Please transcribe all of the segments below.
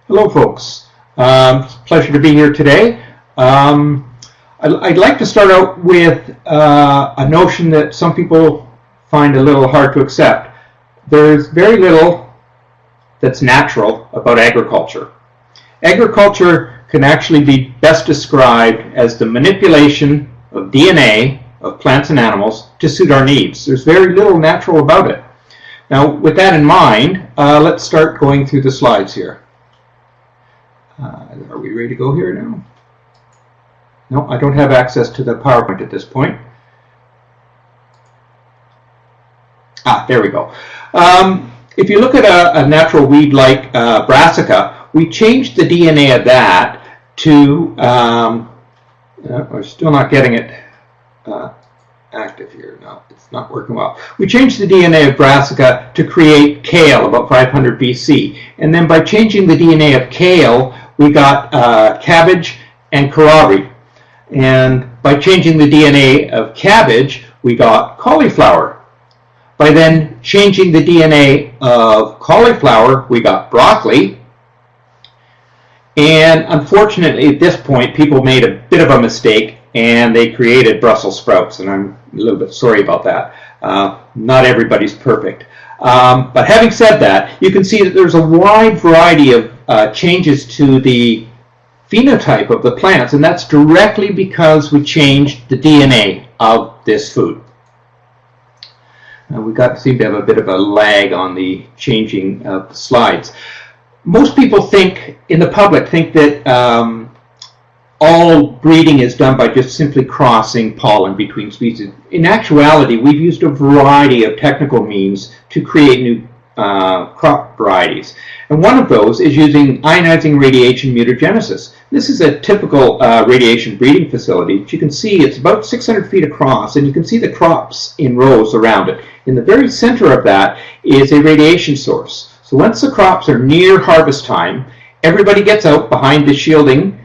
Hello, folks. It's a pleasure to be here today. I'd like to start out with a notion that some people find a little hard to accept. There's very little that's natural about agriculture. Agriculture can actually be best described as the manipulation of DNA of plants and animals to suit our needs. There's very little natural about it. Now, with that in mind, let's start going through the slides here. Are we ready to go here now? No, I don't have access to the PowerPoint at this point. There we go. If you look at a natural weed like brassica, we changed the DNA of that to, we're still not getting it active here. No, it's not working well. We changed the DNA of brassica to create kale about 500 BC. And then by changing the DNA of kale, we got cabbage and kohlrabi. And by changing the DNA of cabbage, we got cauliflower. By then changing the DNA of cauliflower, we got broccoli. And unfortunately, at this point, people made a bit of a mistake and they created Brussels sprouts. And I'm a little bit sorry about that. Not everybody's perfect. But having said that, you can see that there's a wide variety of changes to the phenotype of the plants, and that's directly because we changed the DNA of this food. Now we seem to have a bit of a lag on the changing of the slides. Most people in the public think that all breeding is done by just simply crossing pollen between species. In actuality, we've used a variety of technical means to create new crop varieties. And one of those is using ionizing radiation mutagenesis. This is a typical radiation breeding facility. As you can see, it's about 600 feet across, and you can see the crops in rows around it. In the very center of that is a radiation source. So once the crops are near harvest time, everybody gets out behind the shielding,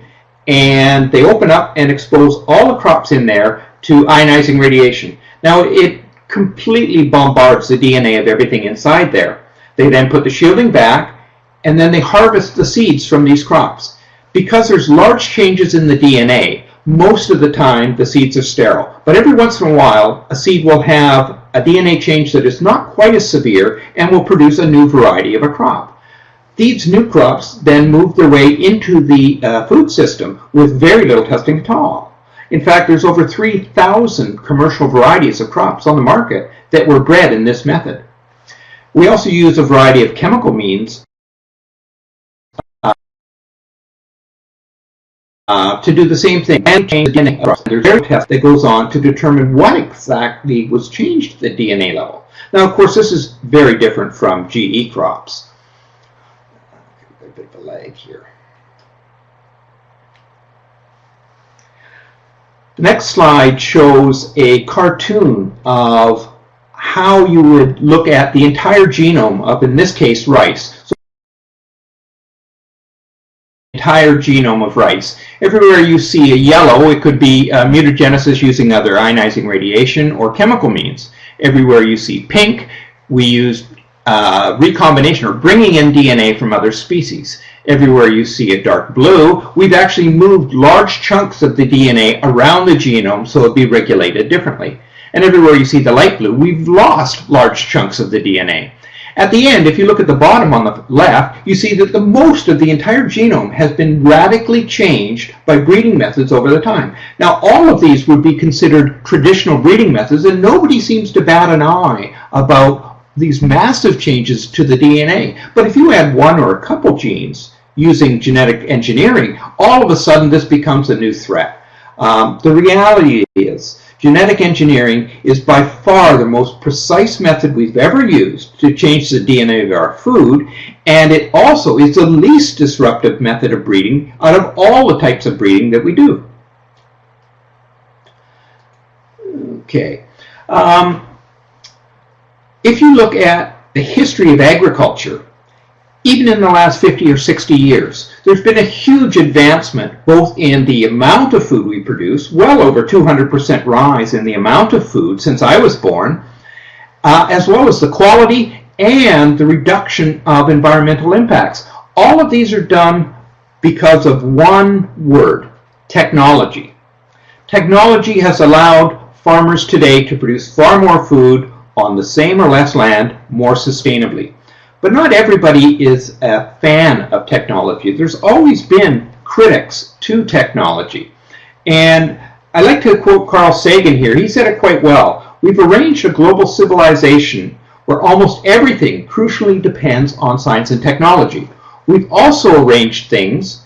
and they open up and expose all the crops in there to ionizing radiation. Now, it completely bombards the DNA of everything inside there. They then put the shielding back, and then they harvest the seeds from these crops. Because there's large changes in the DNA, most of the time the seeds are sterile. But every once in a while, a seed will have a DNA change that is not quite as severe and will produce a new variety of a crop. These new crops then move their way into the food system with very little testing at all. In fact, there's over 3,000 commercial varieties of crops on the market that were bred in this method. We also use a variety of chemical means to do the same thing and change the DNA. There's a test that goes on to determine what exactly was changed at the DNA level. Now, of course, this is very different from GE crops. A bit of a lag here. The next slide shows a cartoon of how you would look at the entire genome of, in this case, rice. So, entire genome of rice. Everywhere you see a yellow, it could be mutagenesis using other ionizing radiation or chemical means. Everywhere you see pink, we use recombination or bringing in DNA from other species. Everywhere you see a dark blue, we've actually moved large chunks of the DNA around the genome so it'll be regulated differently. And everywhere you see the light blue, we've lost large chunks of the DNA. At the end, if you look at the bottom on the left, you see that most of the entire genome has been radically changed by breeding methods over the time. Now, all of these would be considered traditional breeding methods, and nobody seems to bat an eye about these massive changes to the DNA. But if you add one or a couple genes using genetic engineering, all of a sudden this becomes a new threat. The reality is, genetic engineering is by far the most precise method we've ever used to change the DNA of our food, and it also is the least disruptive method of breeding out of all the types of breeding that we do. Okay. If you look at the history of agriculture, even in the last 50 or 60 years, there's been a huge advancement both in the amount of food we produce, well over 200% rise in the amount of food since I was born, as well as the quality and the reduction of environmental impacts. All of these are done because of one word: technology. Technology has allowed farmers today to produce far more food on the same or less land more sustainably. But not everybody is a fan of technology. There's always been critics to technology. And I like to quote Carl Sagan here. He said it quite well. We've arranged a global civilization where almost everything crucially depends on science and technology. We've also arranged things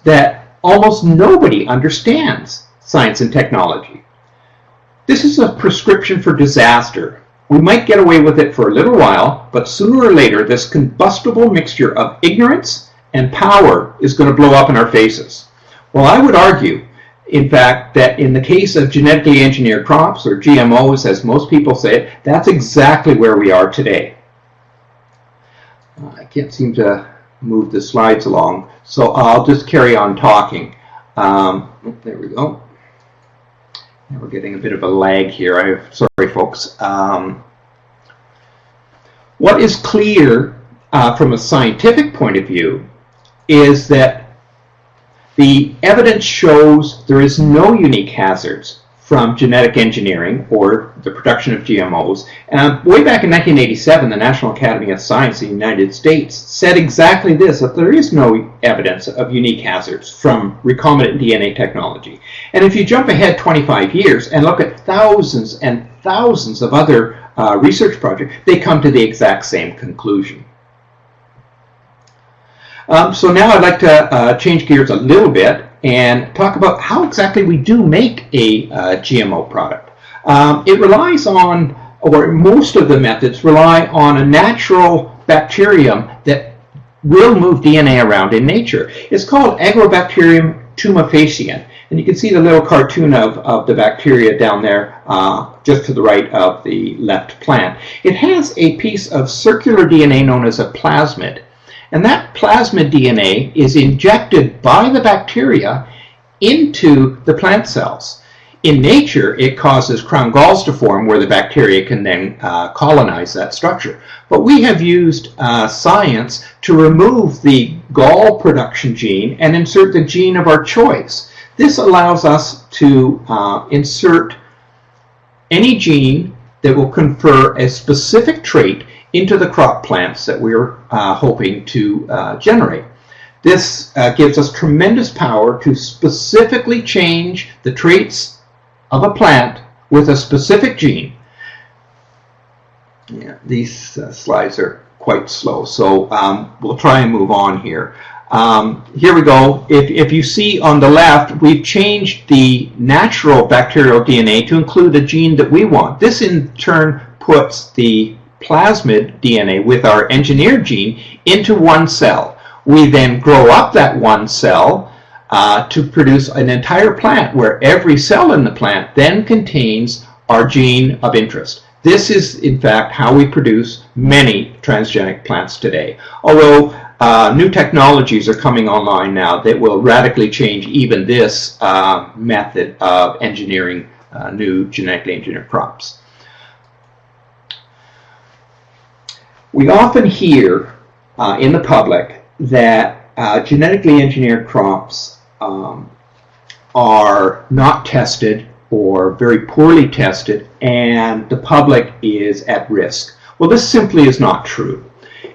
that almost nobody understands: science and technology. This is a prescription for disaster. We might get away with it for a little while, but sooner or later this combustible mixture of ignorance and power is going to blow up in our faces. Well, I would argue, in fact, that in the case of genetically engineered crops, or GMOs as most people say it, that's exactly where we are today. I can't seem to move the slides along, so I'll just carry on talking. There we go. Now we're getting a bit of a lag here. Sorry, folks. What is clear from a scientific point of view is that the evidence shows there is no unique hazards from genetic engineering or the production of GMOs. Way back in 1987, the National Academy of Science in the United States said exactly this, that there is no evidence of unique hazards from recombinant DNA technology. And if you jump ahead 25 years and look at thousands and thousands of other research projects, they come to the exact same conclusion. So now I'd like to change gears a little bit and talk about how exactly we do make a GMO product. It relies on, or most of the methods rely on, a natural bacterium that will move DNA around in nature. It's called Agrobacterium tumefaciens, and you can see the little cartoon of the bacteria down there just to the right of the left plant. It has a piece of circular DNA known as a plasmid. And that plasmid DNA is injected by the bacteria into the plant cells. In nature, it causes crown galls to form where the bacteria can then colonize that structure. But we have used science to remove the gall production gene and insert the gene of our choice. This allows us to insert any gene that will confer a specific trait into the crop plants that we're hoping to generate. This gives us tremendous power to specifically change the traits of a plant with a specific gene. Yeah, these slides are quite slow, so we'll try and move on here. Here we go. If you see on the left, we've changed the natural bacterial DNA to include a gene that we want. This in turn puts the plasmid DNA with our engineered gene into one cell. We then grow up that one cell to produce an entire plant where every cell in the plant then contains our gene of interest. This is, in fact, how we produce many transgenic plants today. Although new technologies are coming online now that will radically change even this method of engineering new genetically engineered crops. We often hear in the public that genetically engineered crops are not tested or very poorly tested, and the public is at risk. Well, this simply is not true.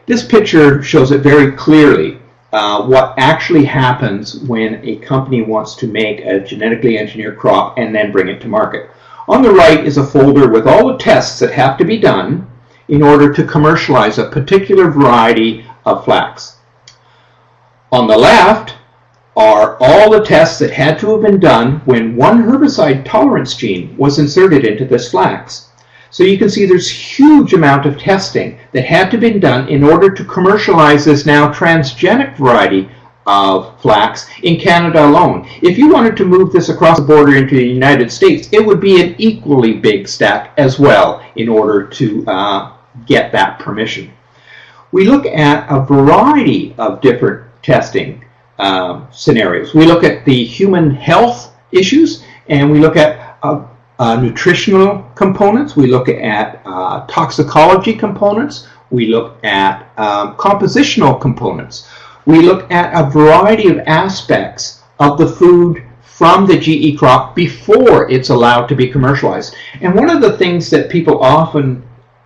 This picture shows it very clearly what actually happens when a company wants to make a genetically engineered crop and then bring it to market. On the right is a folder with all the tests that have to be done in order to commercialize a particular variety of flax. On the left are all the tests that had to have been done when one herbicide tolerance gene was inserted into this flax. So you can see there's a huge amount of testing that had to be done in order to commercialize this now transgenic variety of flax in Canada alone. If you wanted to move this across the border into the United States, it would be an equally big stack as well in order to get that permission. We look at a variety of different testing scenarios. We look at the human health issues, and we look at nutritional components. We look at toxicology components. We look at compositional components. we look at a variety of aspects of the food from the GE crop before it's allowed to be commercialized. And one of the things that people often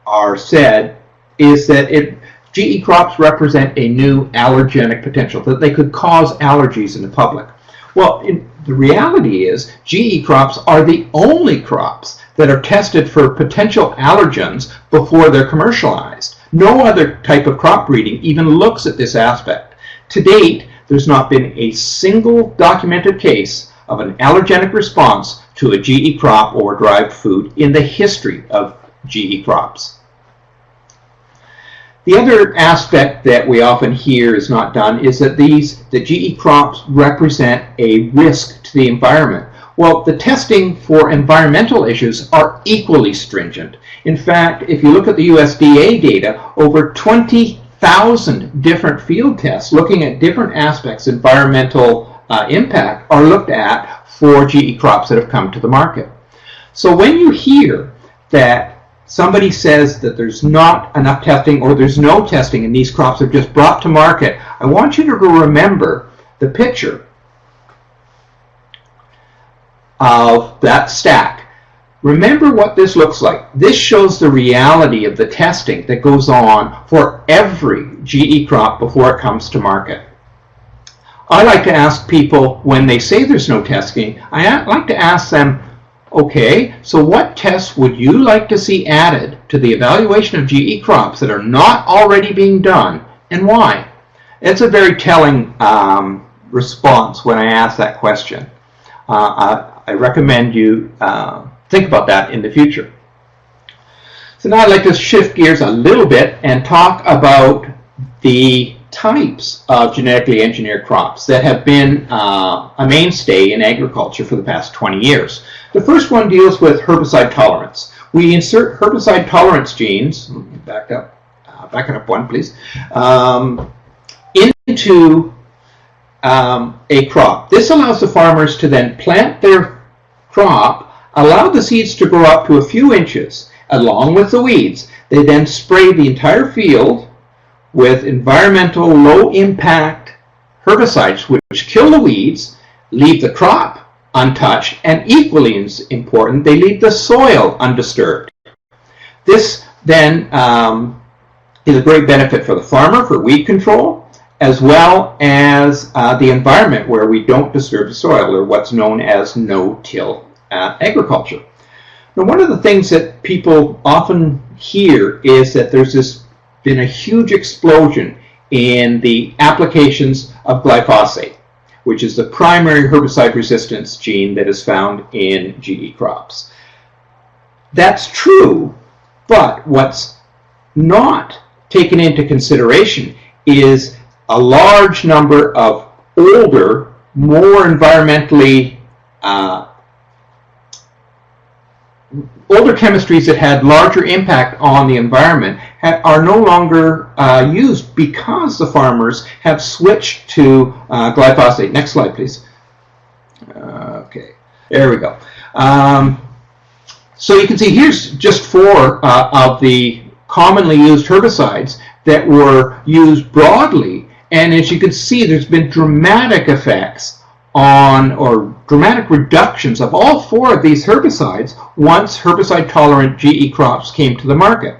are said is that GE crops represent a new allergenic potential, that they could cause allergies in the public. Well, the reality is GE crops are the only crops that are tested for potential allergens before they're commercialized. No other type of crop breeding even looks at this aspect. To date, there's not been a single documented case of an allergenic response to a GE crop or derived food in the history of GE crops. The other aspect that we often hear is not done is that the GE crops represent a risk to the environment. Well, the testing for environmental issues are equally stringent. In fact, if you look at the USDA data, over 20,000 different field tests looking at different aspects of environmental impact are looked at for GE crops that have come to the market. So when you hear that somebody says that there's not enough testing or there's no testing and these crops are just brought to market, I want you to remember the picture of that stack. Remember what this looks like. This shows the reality of the testing that goes on for every GE crop before it comes to market. I like to ask people when they say there's no testing, I like to ask them, okay, so what tests would you like to see added to the evaluation of GE crops that are not already being done, and why? It's a very telling response when I ask that question. I recommend you think about that in the future. So now I'd like to shift gears a little bit and talk about the types of genetically engineered crops that have been a mainstay in agriculture for the past 20 years. The first one deals with herbicide tolerance. We insert herbicide tolerance genes, back it up one please, into a crop. This allows the farmers to then plant their crop, allow the seeds to grow up to a few inches along with the weeds. They then spray the entire field with environmental low impact herbicides which kill the weeds, leave the crop untouched, and equally important, they leave the soil undisturbed. This then is a great benefit for the farmer for weed control, as well as the environment where we don't disturb the soil, or what's known as no-till agriculture. Now, one of the things that people often hear is that there's been a huge explosion in the applications of glyphosate, which is the primary herbicide resistance gene that is found in GE crops. That's true, but what's not taken into consideration is a large number of older, more environmentally older chemistries that had larger impact on the environment are no longer used because the farmers have switched to glyphosate. Next slide, please. Okay, there we go. So you can see here's just four of the commonly used herbicides that were used broadly, and as you can see, there's been dramatic effects on, or dramatic reductions of all four of these herbicides once herbicide-tolerant GE crops came to the market.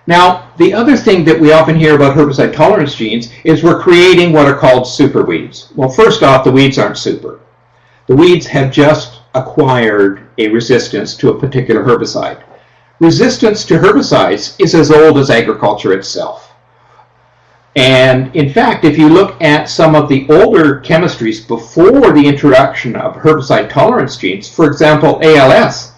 Now, the other thing that we often hear about herbicide tolerance genes is we're creating what are called super weeds. Well, first off, the weeds aren't super. The weeds have just acquired a resistance to a particular herbicide. Resistance to herbicides is as old as agriculture itself. And in fact, if you look at some of the older chemistries before the introduction of herbicide tolerance genes, for example, ALS,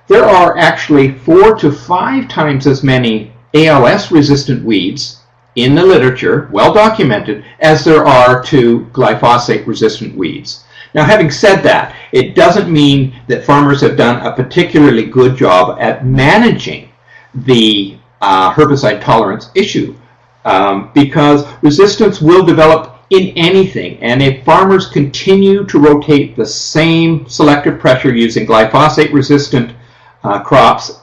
there are actually 4 to 5 times as many ALS-resistant weeds in the literature, well documented, as there are to glyphosate-resistant weeds. Now, having said that, it doesn't mean that farmers have done a particularly good job at managing the herbicide tolerance issue. Because resistance will develop in anything, and if farmers continue to rotate the same selective pressure using glyphosate-resistant crops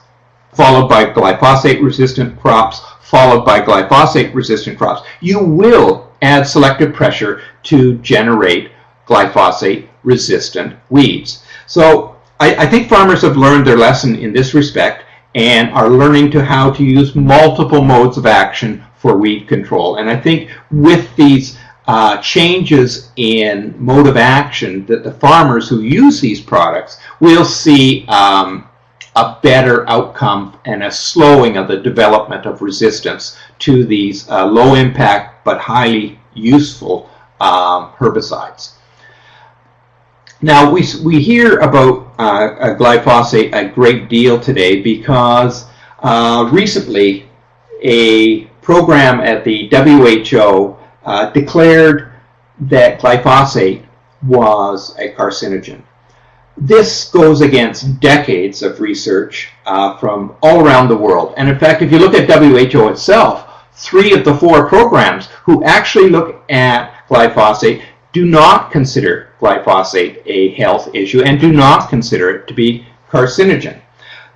followed by glyphosate-resistant crops followed by glyphosate-resistant crops, you will add selective pressure to generate glyphosate-resistant weeds. So I think farmers have learned their lesson in this respect and are learning how to use multiple modes of action for weed control. And I think with these changes in mode of action, that the farmers who use these products will see a better outcome and a slowing of the development of resistance to these low impact but highly useful herbicides. Now we hear about glyphosate a great deal today because recently a program at the WHO declared that glyphosate was a carcinogen. This goes against decades of research from all around the world. And in fact, if you look at WHO itself, 3 of the 4 programs who actually look at glyphosate do not consider glyphosate a health issue and do not consider it to be carcinogen.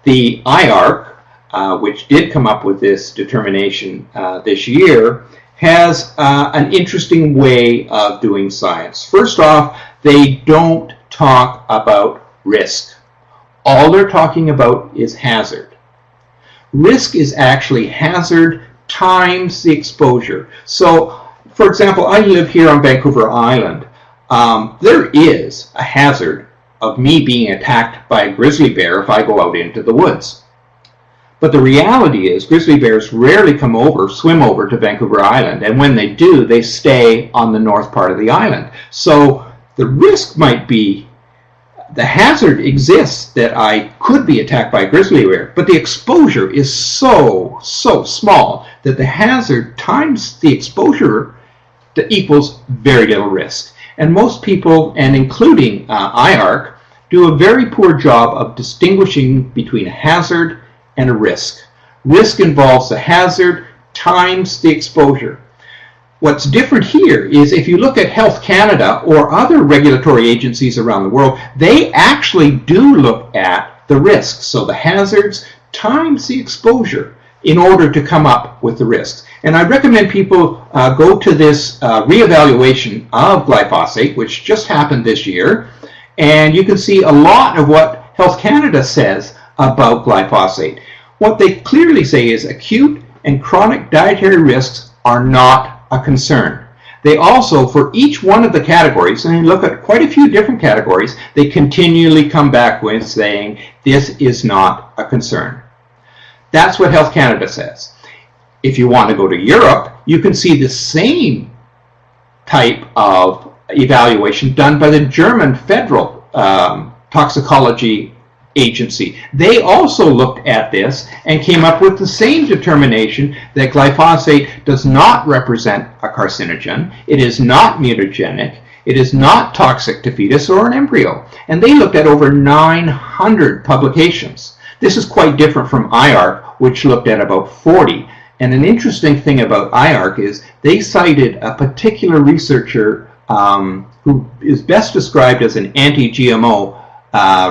The IARC, which did come up with this determination this year, has an interesting way of doing science. First off, they don't talk about risk. All they're talking about is hazard. Risk is actually hazard times the exposure. So, for example, I live here on Vancouver Island. There is a hazard of me being attacked by a grizzly bear if I go out into the woods. But the reality is grizzly bears rarely swim over to Vancouver Island, and when they do, they stay on the north part of the island. So the risk might be, the hazard exists that I could be attacked by a grizzly bear, but the exposure is so small that the hazard times the exposure that equals very little risk. And most people, and including IARC, do a very poor job of distinguishing between a hazard and a risk. Risk involves the hazard times the exposure. What's different here is if you look at Health Canada or other regulatory agencies around the world, they actually do look at the risks. So the hazards times the exposure in order to come up with the risks. And I recommend people go to this reevaluation of glyphosate, which just happened this year, and you can see a lot of what Health Canada says about glyphosate. What they clearly say is acute and chronic dietary risks are not a concern. They also, for each one of the categories, and you look at quite a few different categories, they continually come back with saying this is not a concern. That's what Health Canada says. If you want to go to Europe, you can see the same type of evaluation done by the German Federal Toxicology Agency. They also looked at this and came up with the same determination that glyphosate does not represent a carcinogen, it is not mutagenic, it is not toxic to fetus or an embryo. And they looked at over 900 publications. This is quite different from IARC, which looked at about 40. And an interesting thing about IARC is they cited a particular researcher who is best described as an anti-GMO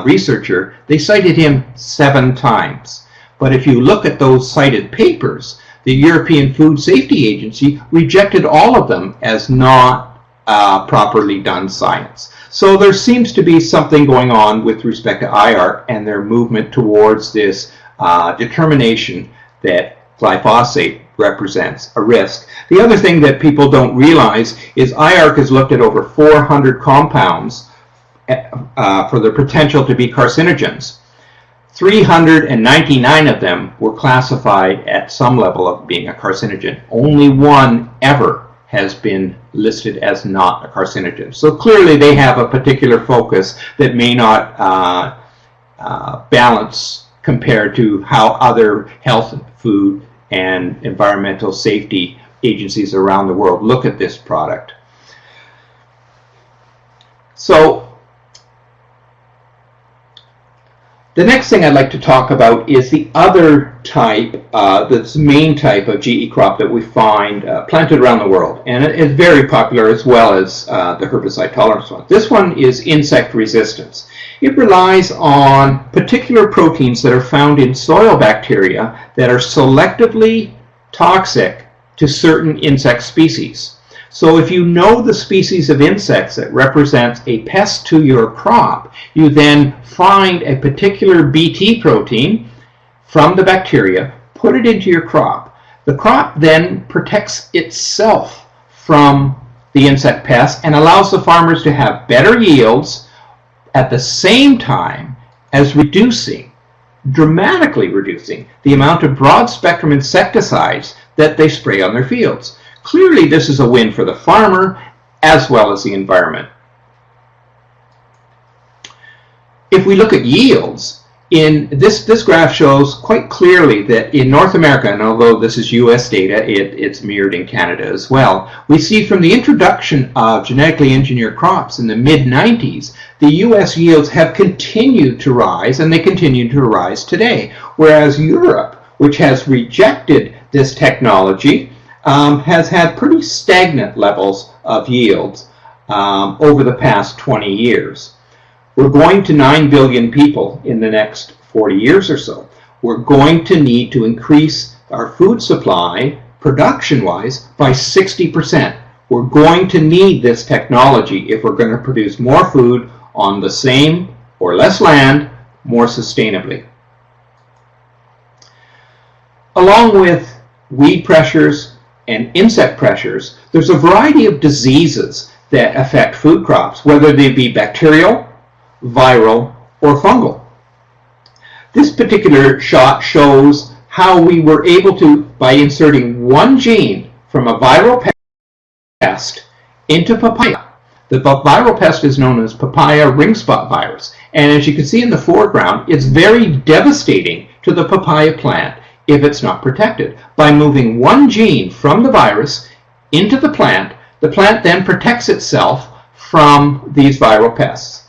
researcher. They cited him 7 times. But if you look at those cited papers, the European Food Safety Agency rejected all of them as not properly done science. So there seems to be something going on with respect to IARC and their movement towards this determination that glyphosate represents a risk. The other thing that people don't realize is IARC has looked at over 400 compounds for their potential to be carcinogens. 399 of them were classified at some level of being a carcinogen. Only 1 ever has been listed as not a carcinogen. So clearly they have a particular focus that may not balance compared to how other health, food, and environmental safety agencies around the world look at this product. So the next thing I'd like to talk about is the other type, the main type of GE crop that we find planted around the world. And it is very popular as well as the herbicide tolerance one. This one is insect resistance. It relies on particular proteins that are found in soil bacteria that are selectively toxic to certain insect species. So if you know the species of insects that represents a pest to your crop, you then find a particular Bt protein from the bacteria, put it into your crop. The crop then protects itself from the insect pest and allows the farmers to have better yields at the same time as dramatically reducing the amount of broad-spectrum insecticides that they spray on their fields. Clearly, this is a win for the farmer as well as the environment. If we look at yields, in this graph shows quite clearly that in North America, and although this is US data, it's mirrored in Canada as well, we see from the introduction of genetically engineered crops in the mid-90s, the US yields have continued to rise, and they continue to rise today, whereas Europe, which has rejected this technology, has had pretty stagnant levels of yields over the past 20 years. We're going to 9 billion people in the next 40 years or so. We're going to need to increase our food supply, production-wise, by 60%. We're going to need this technology if we're going to produce more food on the same or less land more sustainably. Along with weed pressures and insect pressures, there's a variety of diseases that affect food crops, whether they be bacterial, viral, or fungal. This particular shot shows how we were able to, by inserting one gene from a viral pest into papaya. The viral pest is known as papaya ring spot virus, and as you can see in the foreground, it's very devastating to the papaya plant if it's not protected. By moving one gene from the virus into the plant then protects itself from these viral pests.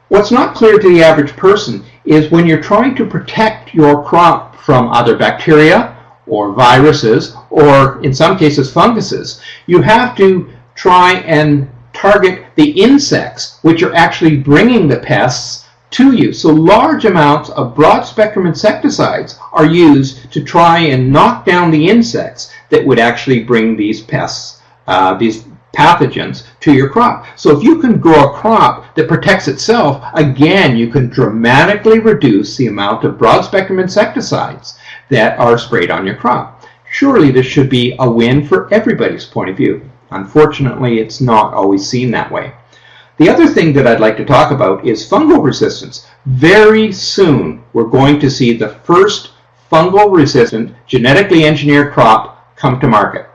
What's not clear to the average person is when you're trying to protect your crop from other bacteria or viruses, or in some cases funguses, you have to try and target the insects which are actually bringing the pests to you. So large amounts of broad-spectrum insecticides are used to try and knock down the insects that would actually bring these pests, these pathogens to your crop. So if you can grow a crop that protects itself, again, you can dramatically reduce the amount of broad-spectrum insecticides that are sprayed on your crop. Surely this should be a win for everybody's point of view. Unfortunately, it's not always seen that way. The other thing that I'd like to talk about is fungal resistance. Very soon, we're going to see the first fungal-resistant, genetically engineered crop come to market.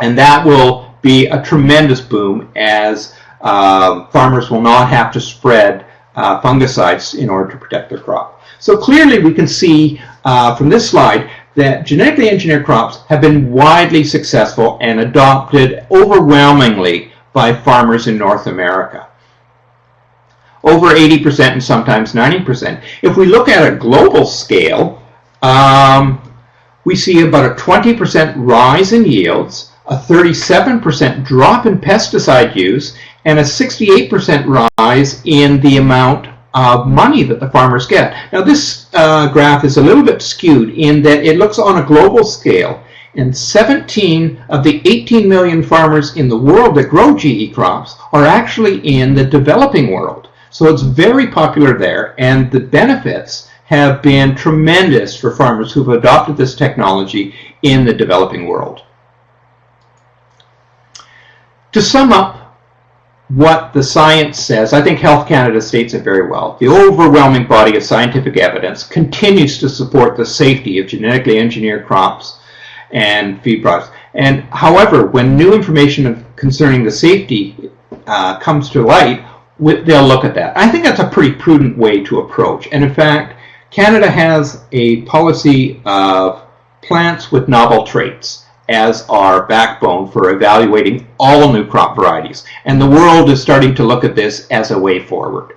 And that will be a tremendous boom, as farmers will not have to spread fungicides in order to protect their crop. So clearly we can see from this slide that genetically engineered crops have been widely successful and adopted overwhelmingly by farmers in North America. Over 80% and sometimes 90%. If we look at a global scale, we see about a 20% rise in yields, a 37% drop in pesticide use, and a 68% rise in the amount of money that the farmers get. Now this graph is a little bit skewed in that it looks on a global scale, and 17 of the 18 million farmers in the world that grow GE crops are actually in the developing world. So it's very popular there, and the benefits have been tremendous for farmers who've adopted this technology in the developing world. To sum up what the science says, I think Health Canada states it very well. The overwhelming body of scientific evidence continues to support the safety of genetically engineered crops and feed products. And however, when new information concerning the safety comes to light, they'll look at that. I think that's a pretty prudent way to approach. And in fact, Canada has a policy of plants with novel traits as our backbone for evaluating all new crop varieties. And the world is starting to look at this as a way forward.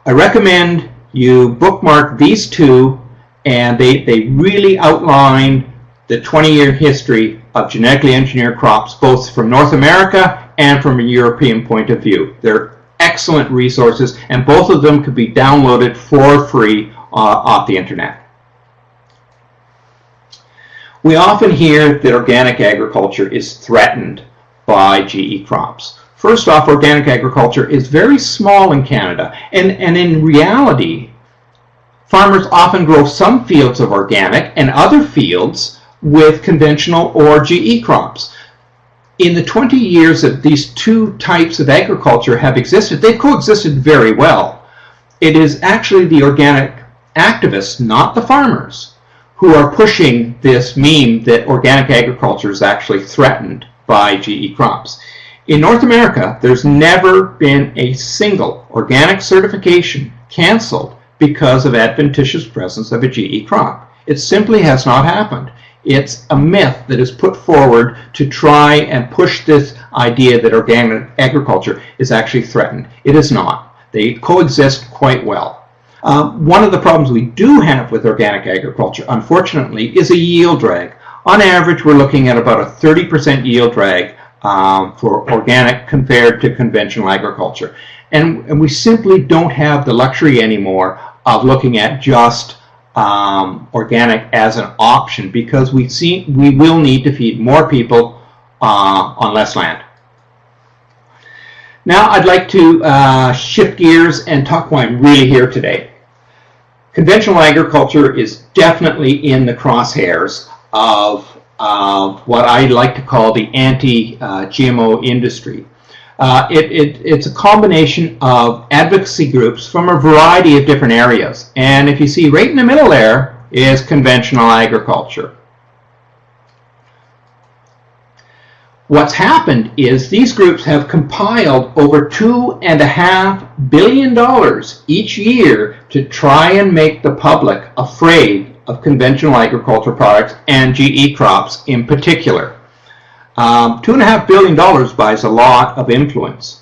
I recommend you bookmark these two, and they really outline the 20-year history of genetically engineered crops, both from North America and from a European point of view. They're excellent resources, and both of them could be downloaded for free off the internet. We often hear that organic agriculture is threatened by GE crops. First off, organic agriculture is very small in Canada, and in reality, farmers often grow some fields of organic and other fields with conventional or GE crops. In the 20 years that these two types of agriculture have existed, they've coexisted very well. It is actually the organic activists, not the farmers, who are pushing this meme that organic agriculture is actually threatened by GE crops. In North America, there's never been a single organic certification canceled because of adventitious presence of a GE crop. It simply has not happened. It's a myth that is put forward to try and push this idea that organic agriculture is actually threatened. It is not. They coexist quite well. One of the problems we do have with organic agriculture, unfortunately, is a yield drag. On average, we're looking at about a 30% yield drag for organic compared to conventional agriculture. And we simply don't have the luxury anymore of looking at just organic as an option, because we will need to feed more people on less land. Now I'd like to shift gears and talk why I'm really here today. Conventional agriculture is definitely in the crosshairs of what I like to call the anti-GMO industry. It's a combination of advocacy groups from a variety of different areas. And if you see right in the middle there is conventional agriculture. What's happened is these groups have compiled over $2.5 billion each year to try and make the public afraid of conventional agriculture products and GE crops in particular. $2.5 billion buys a lot of influence.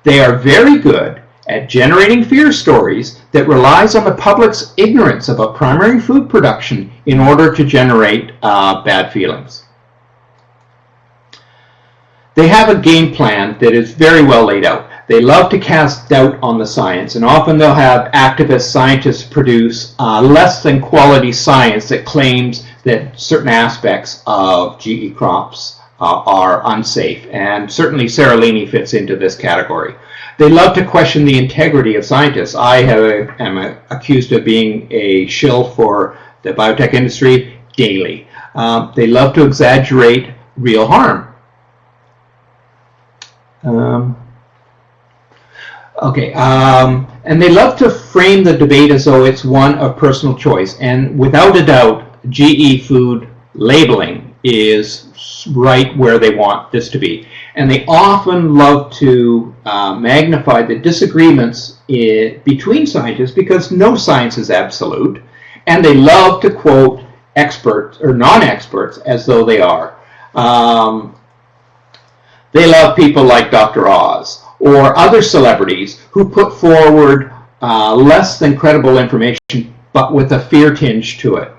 They are very good at generating fear stories that relies on the public's ignorance about primary food production in order to generate bad feelings. They have a game plan that is very well laid out. They love to cast doubt on the science, and often they'll have activist scientists produce less than quality science that claims that certain aspects of GE crops are unsafe, and certainly serolini fits into this category. They love to question the integrity of scientists. I am accused of being a shill for the biotech industry daily. They love to exaggerate real harm. And they love to frame the debate as though it's one of personal choice. And without a doubt, GE food labeling is right where they want this to be. And they often love to magnify the disagreements between scientists, because no science is absolute. And they love to quote experts or non-experts as though they are. They love people like Dr. Oz or other celebrities who put forward less than credible information, but with a fear tinge to it.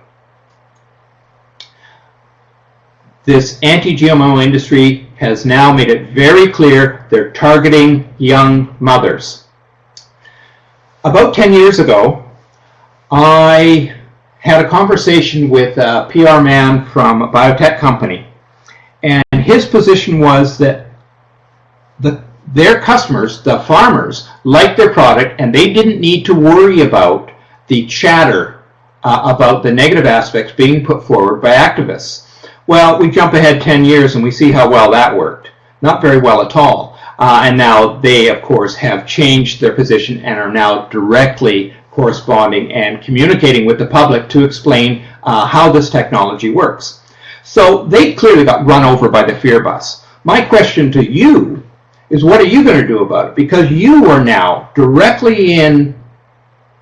This anti-GMO industry has now made it very clear they're targeting young mothers. About 10 years ago, I had a conversation with a PR man from a biotech company, and his position was that their customers, the farmers, liked their product, and they didn't need to worry about the chatter about the negative aspects being put forward by activists. Well, we jump ahead 10 years and we see how well that worked. Not very well at all. And now they, of course, have changed their position and are now directly corresponding and communicating with the public to explain how this technology works. So they clearly got run over by the fear bus. My question to you is, what are you going to do about it? Because you are now directly in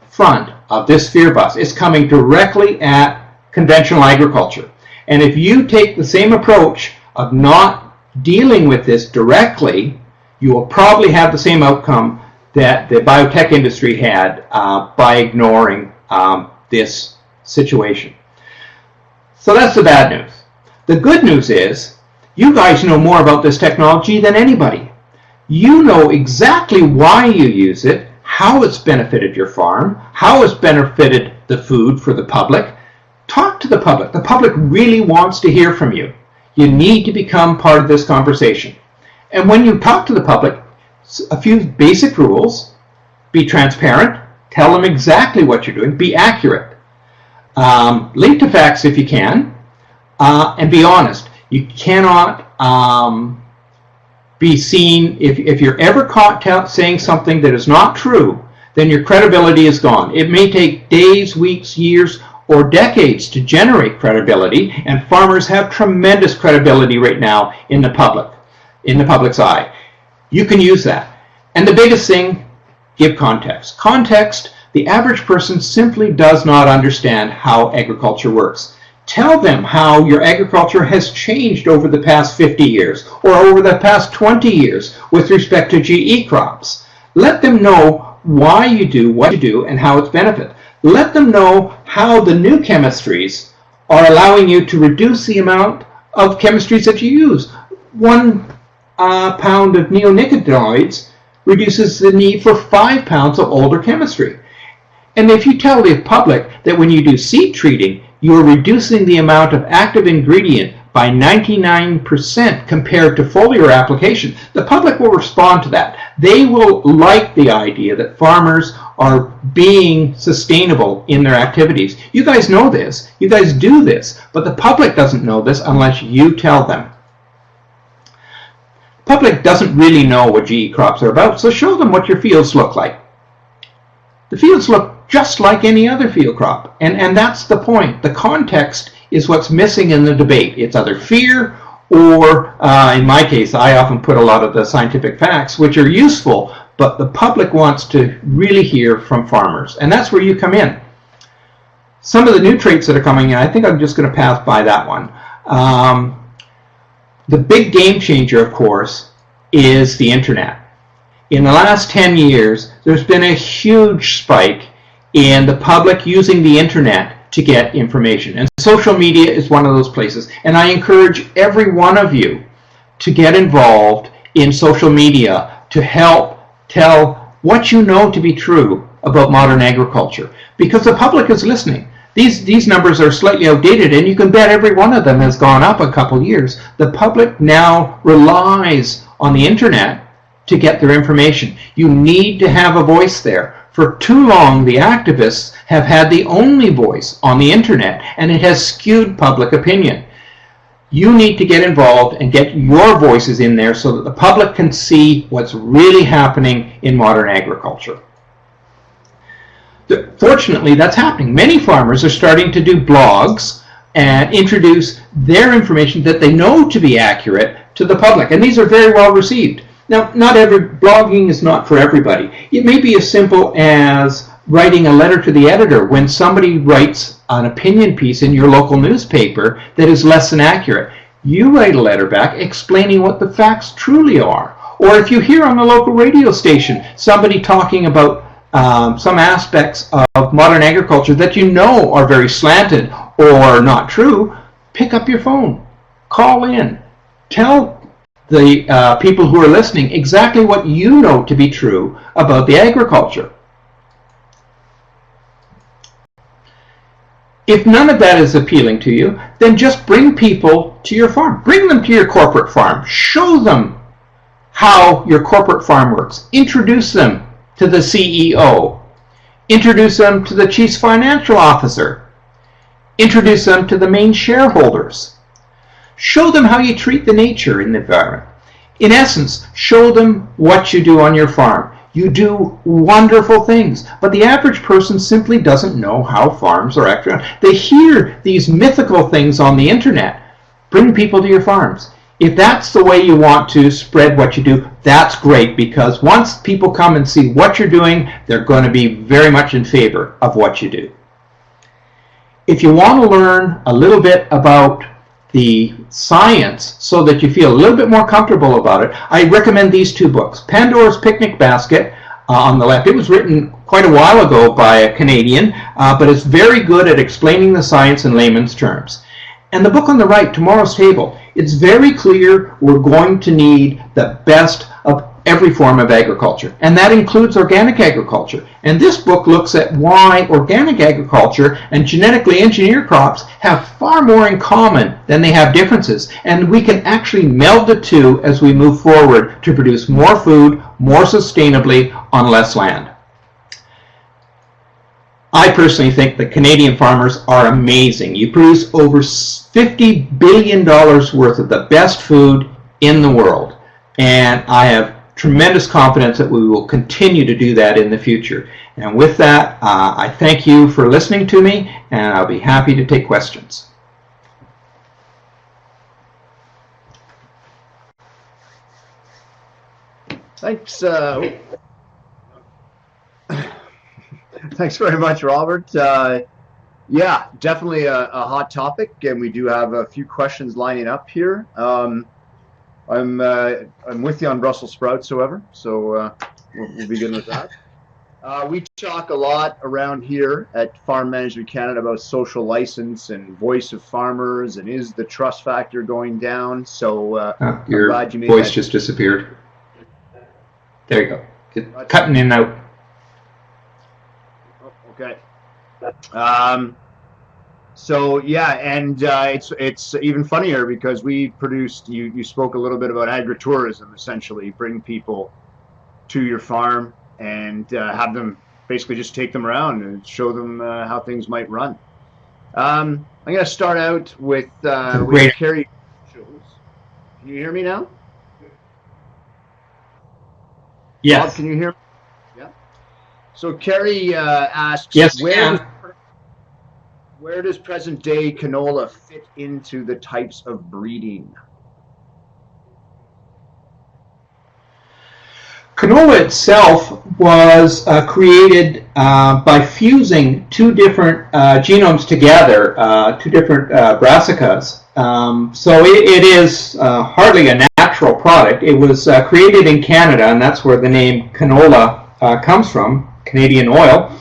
front of this fear bus. It's coming directly at conventional agriculture. And if you take the same approach of not dealing with this directly, you will probably have the same outcome that the biotech industry had by ignoring this situation. So that's the bad news. The good news is, you guys know more about this technology than anybody. You know exactly why you use it, how it's benefited your farm, how it's benefited the food for the public. talk to the public. The public really wants to hear from you. You need to become part of this conversation. And when you talk to the public, a few basic rules: be transparent, tell them exactly what you're doing, be accurate, link to facts if you can, and be honest. You cannot be seen, if you're ever caught saying something that is not true, then your credibility is gone. It may take days, weeks, years, or decades to generate credibility, and farmers have tremendous credibility right now in the public's eye. You can use that. And the biggest thing, give context. Context, the average person simply does not understand how agriculture works. Tell them how your agriculture has changed over the past 50 years or over the past 20 years with respect to GE crops. Let them know why you do what you do and how it's benefit. Let them know how the new chemistries are allowing you to reduce the amount of chemistries that you use. 1 pound of neonicotinoids reduces the need for 5 pounds of older chemistry. And if you tell the public that when you do seed treating, you are reducing the amount of active ingredient by 99% compared to foliar application, the public will respond to that. They will like the idea that farmers are being sustainable in their activities. You guys know this, you guys do this, but the public doesn't know this unless you tell them. The public doesn't really know what GE crops are about, so show them what your fields look like. The fields look just like any other field crop, and that's the point. The context is what's missing in the debate. It's either fear or, in my case, I often put a lot of the scientific facts, which are useful, but the public wants to really hear from farmers, and that's where you come in. Some of the new traits that are coming in, I think I'm just going to pass by that one. The big game changer, of course, is the internet. In the last 10 years, there's been a huge spike in the public using the internet to get information. And social media is one of those places. And I encourage every one of you to get involved in social media to help tell what you know to be true about modern agriculture. Because the public is listening. These numbers are slightly outdated, and you can bet every one of them has gone up a couple years. The public now relies on the internet to get their information. You need to have a voice there. For too long, the activists have had the only voice on the internet, and it has skewed public opinion. You need to get involved and get your voices in there so that the public can see what's really happening in modern agriculture. Fortunately, that's happening. Many farmers are starting to do blogs and introduce their information that they know to be accurate to the public, and these are very well received. Now, blogging is not for everybody. It may be as simple as writing a letter to the editor when somebody writes an opinion piece in your local newspaper that is less than accurate. You write a letter back explaining what the facts truly are. Or if you hear on the local radio station somebody talking about some aspects of modern agriculture that you know are very slanted or not true, pick up your phone, call in, tell the people who are listening exactly what you know to be true about the agriculture. If none of that is appealing to you, then just bring people to your farm. Bring them to your corporate farm. Show them how your corporate farm works. Introduce them to the CEO. Introduce them to the chief financial officer. Introduce them to the main shareholders. Show them how you treat the nature in the environment. In essence, show them what you do on your farm. You do wonderful things, but the average person simply doesn't know how farms are actually. They hear these mythical things on the internet. Bring people to your farms. If that's the way you want to spread what you do, that's great, because once people come and see what you're doing, they're going to be very much in favor of what you do. If you want to learn a little bit about the science so that you feel a little bit more comfortable about it, I recommend these two books. Pandora's Picnic Basket on the left. It was written quite a while ago by a Canadian, but it's very good at explaining the science in layman's terms. And the book on the right, Tomorrow's Table, it's very clear we're going to need the best of every form of agriculture, and that includes organic agriculture. And this book looks at why organic agriculture and genetically engineered crops have far more in common than they have differences, and we can actually meld the two as we move forward to produce more food more sustainably on less land. I personally think the Canadian farmers are amazing. You produce over $50 billion worth of the best food in the world, and I have tremendous confidence that we will continue to do that in the future. And with that, I thank you for listening to me, and I'll be happy to take questions. Thanks. Thanks very much, Robert. Yeah, definitely a hot topic, and we do have a few questions lining up here. I'm with you on Brussels sprouts, however, so we'll begin with that. We talk a lot around here at Farm Management Canada about social license and voice of farmers, and is the trust factor going down? So your glad you made voice that. just disappeared. There you go. It's cutting in and out. Okay. So yeah, and it's even funnier because we produced. You spoke a little bit about agritourism, essentially bring people to your farm and have them basically just take them around and show them how things might run. I'm going to start out with Carrie. Can you hear me now? Yes. Bob, can you hear me? Yeah. So Carrie asks, yes, where does present-day canola fit into the types of breeding? Canola itself was created by fusing two different genomes together, two different brassicas. So it is hardly a natural product. It was created in Canada, and that's where the name canola comes from, Canadian oil.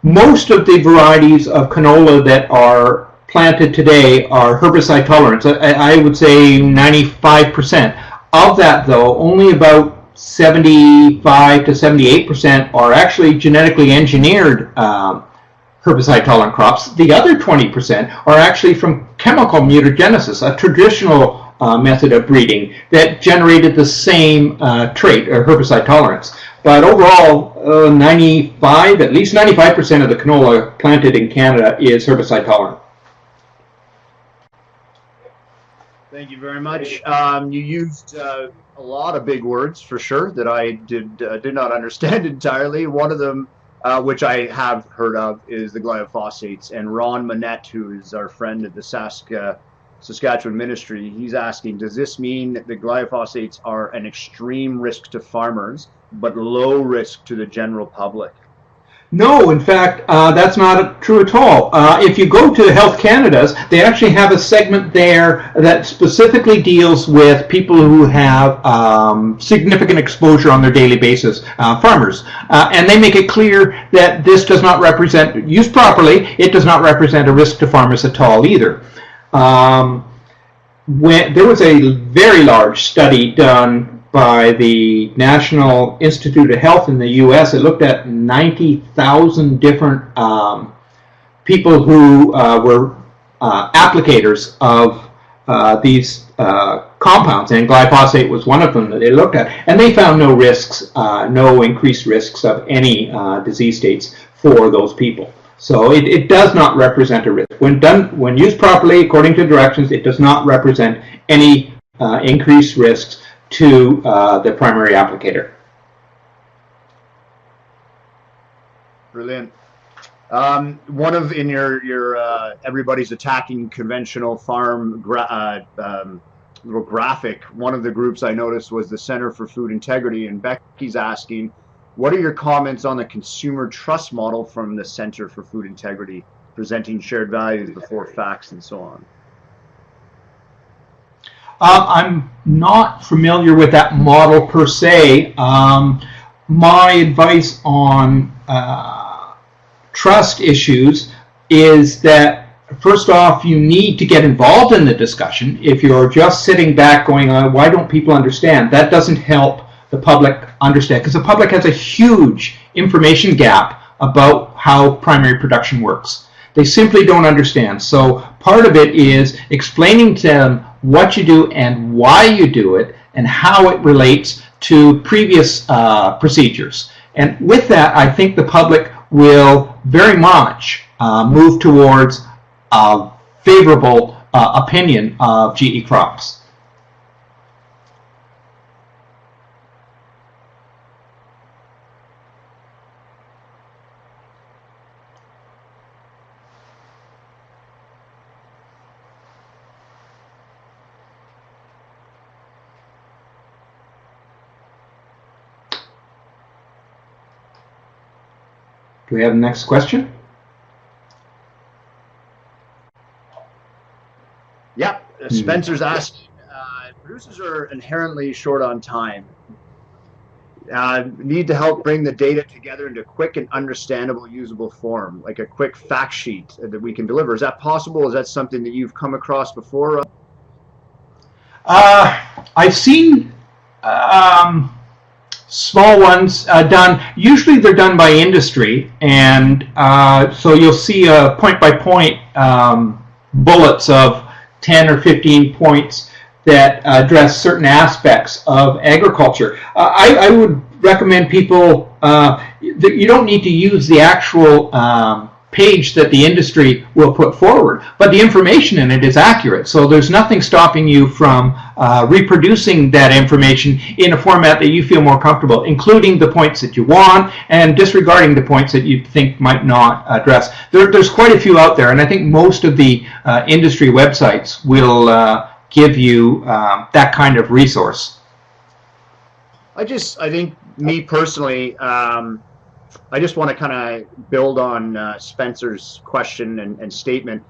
Most of the varieties of canola that are planted today are herbicide tolerant. I would say 95%. Of that, though, only about 75 to 78% are actually genetically engineered herbicide tolerant crops. The other 20% are actually from chemical mutagenesis, a traditional method of breeding that generated the same trait, or herbicide tolerance. But overall, at least 95% of the canola planted in Canada is herbicide tolerant. Thank you very much. You used a lot of big words, for sure, that I did not understand entirely. One of them, which I have heard of, is the glyphosates. And Ron Manette, who is our friend at the Saskatchewan Ministry, he's asking, does this mean that the glyphosates are an extreme risk to farmers, but low risk to the general public? No, in fact, that's not true at all. If you go to Health Canada's, they actually have a segment there that specifically deals with people who have significant exposure on their daily basis, farmers. And they make it clear that this does not represent, used properly, it does not represent a risk to farmers at all either. There was a very large study done by the National Institute of Health in the U.S. It looked at 90,000 different people who were applicators of these compounds, and glyphosate was one of them that they looked at, and they found no risks, no increased risks of any disease states for those people. So it does not represent a risk. When used properly, according to directions, it does not represent any increased risks to the primary applicator. Brilliant. One of in your everybody's attacking conventional farm little graphic. One of the groups I noticed was the Center for Food Integrity, and Becky's asking, what are your comments on the consumer trust model from the Center for Food Integrity, presenting shared values before facts and so on? I'm not familiar with that model per se. My advice on trust issues is that first off, you need to get involved in the discussion. If you're just sitting back going, why don't people understand? That doesn't help the public understand, because the public has a huge information gap about how primary production works. They simply don't understand. So part of it is explaining to them what you do and why you do it and how it relates to previous procedures. And with that, I think the public will very much move towards a favorable opinion of GE crops. Do we have the next question? Yep. Spencer's asking, producers are inherently short on time. Need to help bring the data together into quick and understandable, usable form, like a quick fact sheet that we can deliver. Is that possible? Is that something that you've come across before? I've seen small ones done. Usually they're done by industry, and so you'll see point-by-point bullets of 10 or 15 points that address certain aspects of agriculture. I would recommend people that you don't need to use the actual page that the industry will put forward, but the information in it is accurate. So there's nothing stopping you from reproducing that information in a format that you feel more comfortable, including the points that you want and disregarding the points that you think might not address. There's quite a few out there, and I think most of the industry websites will give you that kind of resource. I think me personally, I just want to kind of build on Spencer's question and statement.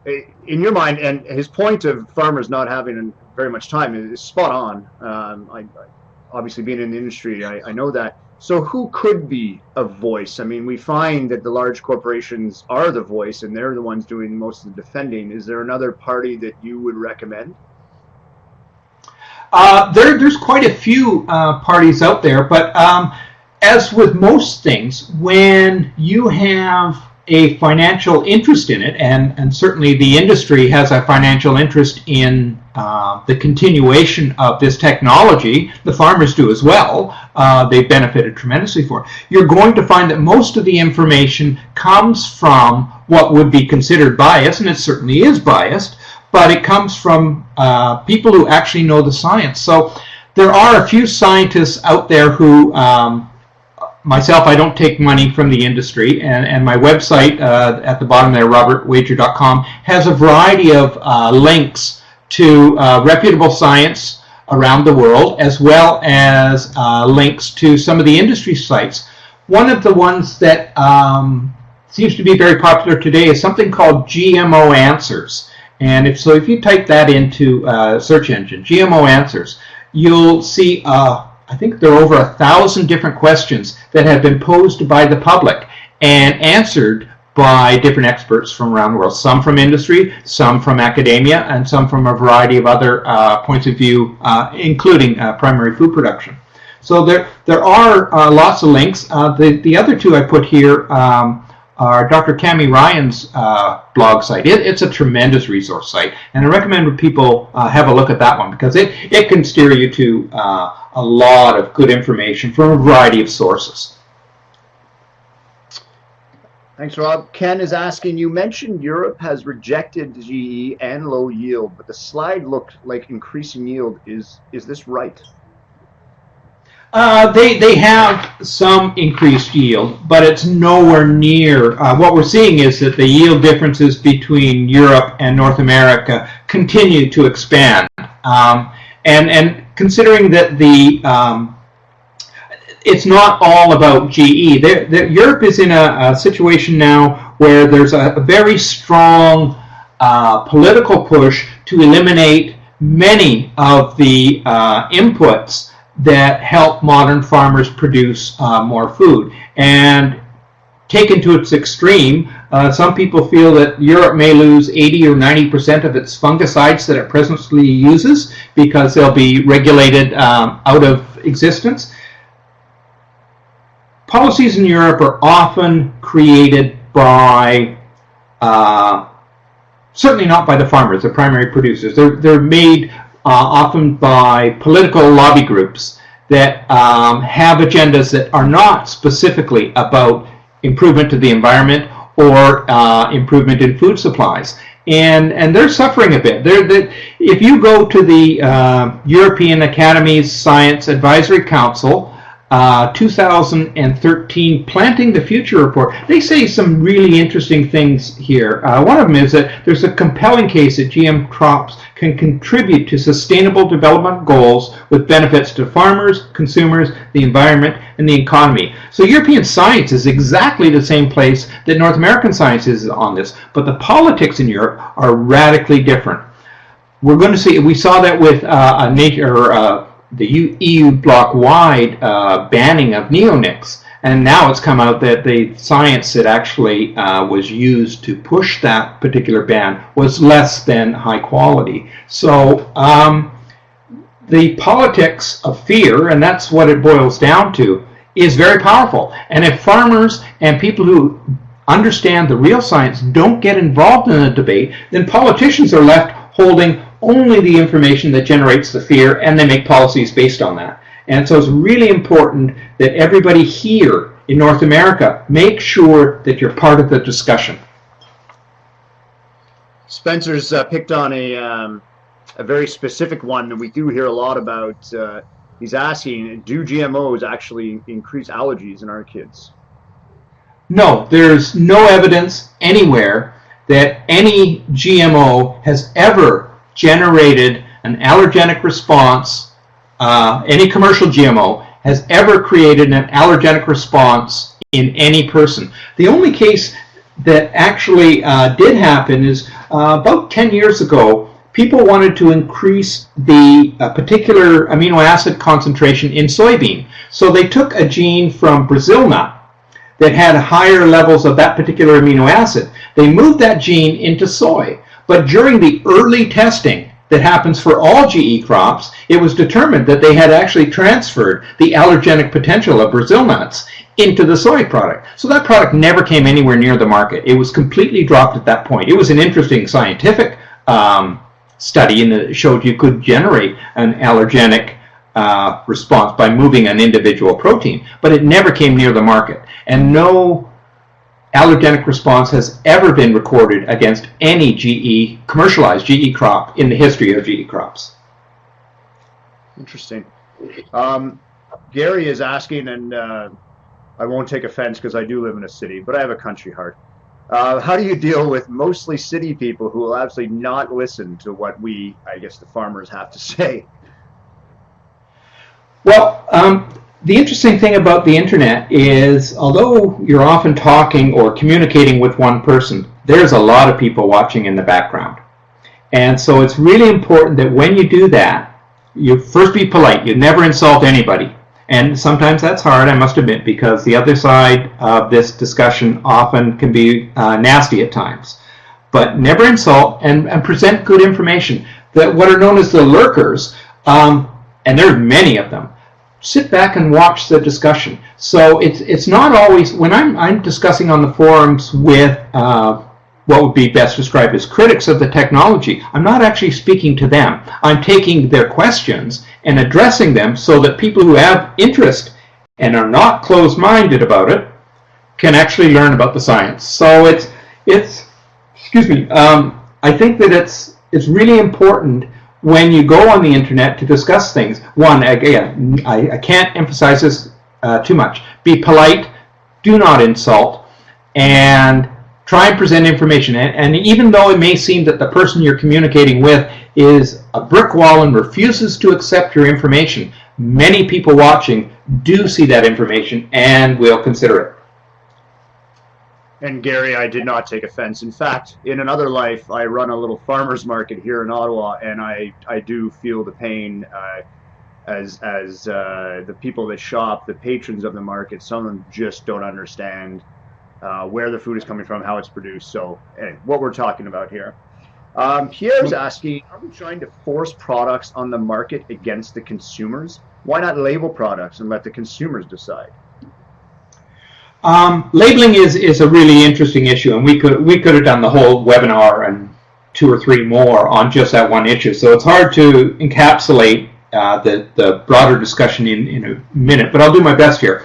In your mind, and his point of farmers not having very much time is spot on. I obviously being in the industry, I know that. So who could be a voice? I mean, we find that the large corporations are the voice, and they're the ones doing most of the defending. Is there another party that you would recommend? There's quite a few parties out there, but as with most things, when you have a financial interest in it, and certainly the industry has a financial interest in the continuation of this technology, the farmers do as well, they benefited tremendously for it, you're going to find that most of the information comes from what would be considered biased, and it certainly is biased, but it comes from people who actually know the science. So there are a few scientists out there who myself, I don't take money from the industry, and my website at the bottom there, robertwager.com, has a variety of links to reputable science around the world, as well as links to some of the industry sites. One of the ones that seems to be very popular today is something called GMO Answers. And if you type that into a search engine, GMO Answers, you'll see I think there are over 1,000 different questions that have been posed by the public and answered by different experts from around the world. Some from industry, some from academia, and some from a variety of other points of view, including primary food production. So there are lots of links. The other two I put here are Dr. Cami Ryan's blog site. It's a tremendous resource site, and I recommend people have a look at that one, because it can steer you to a lot of good information from a variety of sources. Thanks, Rob. Ken is asking, you mentioned Europe has rejected GE and low yield, but the slide looked like increasing yield. Is this right? They have some increased yield, but it's nowhere near. What we're seeing is that the yield differences between Europe and North America continue to expand. And considering that it's not all about GE. Europe is in a situation now where there's a very strong political push to eliminate many of the inputs that help modern farmers produce more food. And taken to its extreme, Some people feel that Europe may lose 80 or 90% of its fungicides that it presently uses because they'll be regulated out of existence. Policies in Europe are often created by, certainly not by the farmers, the primary producers. They're made often by political lobby groups that have agendas that are not specifically about improvement to the environment or improvement in food supplies. And they're suffering a bit. If you go to the European Academy's Science Advisory Council 2013 Planting the Future report, they say some really interesting things here. One of them is that there's a compelling case that GM crops can contribute to sustainable development goals with benefits to farmers, consumers, the environment, and the economy. So European science is exactly the same place that North American science is on this, but the politics in Europe are radically different. We're going to see, we saw that with the EU bloc-wide banning of neonics, and now it's come out that the science that actually was used to push that particular ban was less than high quality. So the politics of fear, and that's what it boils down to, is very powerful. And if farmers and people who understand the real science don't get involved in the debate, then politicians are left holding only the information that generates the fear, and they make policies based on that. And so it's really important that everybody here in North America make sure that you're part of the discussion. Spencer's picked on a very specific one that we do hear a lot about. He's asking, do GMOs actually increase allergies in our kids? No, there's no evidence anywhere that any GMO has ever generated an allergenic response. Any commercial GMO has ever created an allergenic response in any person. The only case that actually did happen is about 10 years ago, people wanted to increase the particular amino acid concentration in soybean. So they took a gene from Brazil nut that had higher levels of that particular amino acid. They moved that gene into soy. But during the early testing that happens for all GE crops, it was determined that they had actually transferred the allergenic potential of Brazil nuts into the soy product. So that product never came anywhere near the market. It was completely dropped at that point. It was an interesting scientific study, and it showed you could generate an allergenic response by moving an individual protein, but it never came near the market. And no allergenic response has ever been recorded against any commercialized GE crop in the history of GE crops. Interesting. Gary is asking, and I won't take offense because I do live in a city, but I have a country heart. How do you deal with mostly city people who will absolutely not listen to what we, I guess the farmers, have to say? Well, the interesting thing about the internet is, although you're often talking or communicating with one person, there's a lot of people watching in the background. And so it's really important that when you do that, you first be polite. You never insult anybody. And sometimes that's hard, I must admit, because the other side of this discussion often can be nasty at times. But never insult, and present good information. That what are known as the lurkers, and there are many of them, sit back and watch the discussion. So it's not always, when I'm discussing on the forums with what would be best described as critics of the technology, I'm not actually speaking to them. I'm taking their questions and addressing them so that people who have interest and are not closed-minded about it can actually learn about the science. So it's excuse me, I think that it's really important when you go on the internet to discuss things. One, again, I can't emphasize this too much. Be polite, do not insult, and try and present information. And even though it may seem that the person you're communicating with is a brick wall and refuses to accept your information, many people watching do see that information and will consider it. And Gary, I did not take offense. In fact, in another life, I run a little farmer's market here in Ottawa, and I do feel the pain as the people that shop, the patrons of the market. Some of them just don't understand where the food is coming from, how it's produced. So anyway, what we're talking about here. Pierre's asking, are we trying to force products on the market against the consumers? Why not label products and let the consumers decide? Labeling is a really interesting issue, and we could have done the whole webinar and 2 or 3 more on just that one issue. So it's hard to encapsulate the broader discussion in a minute, but I'll do my best here.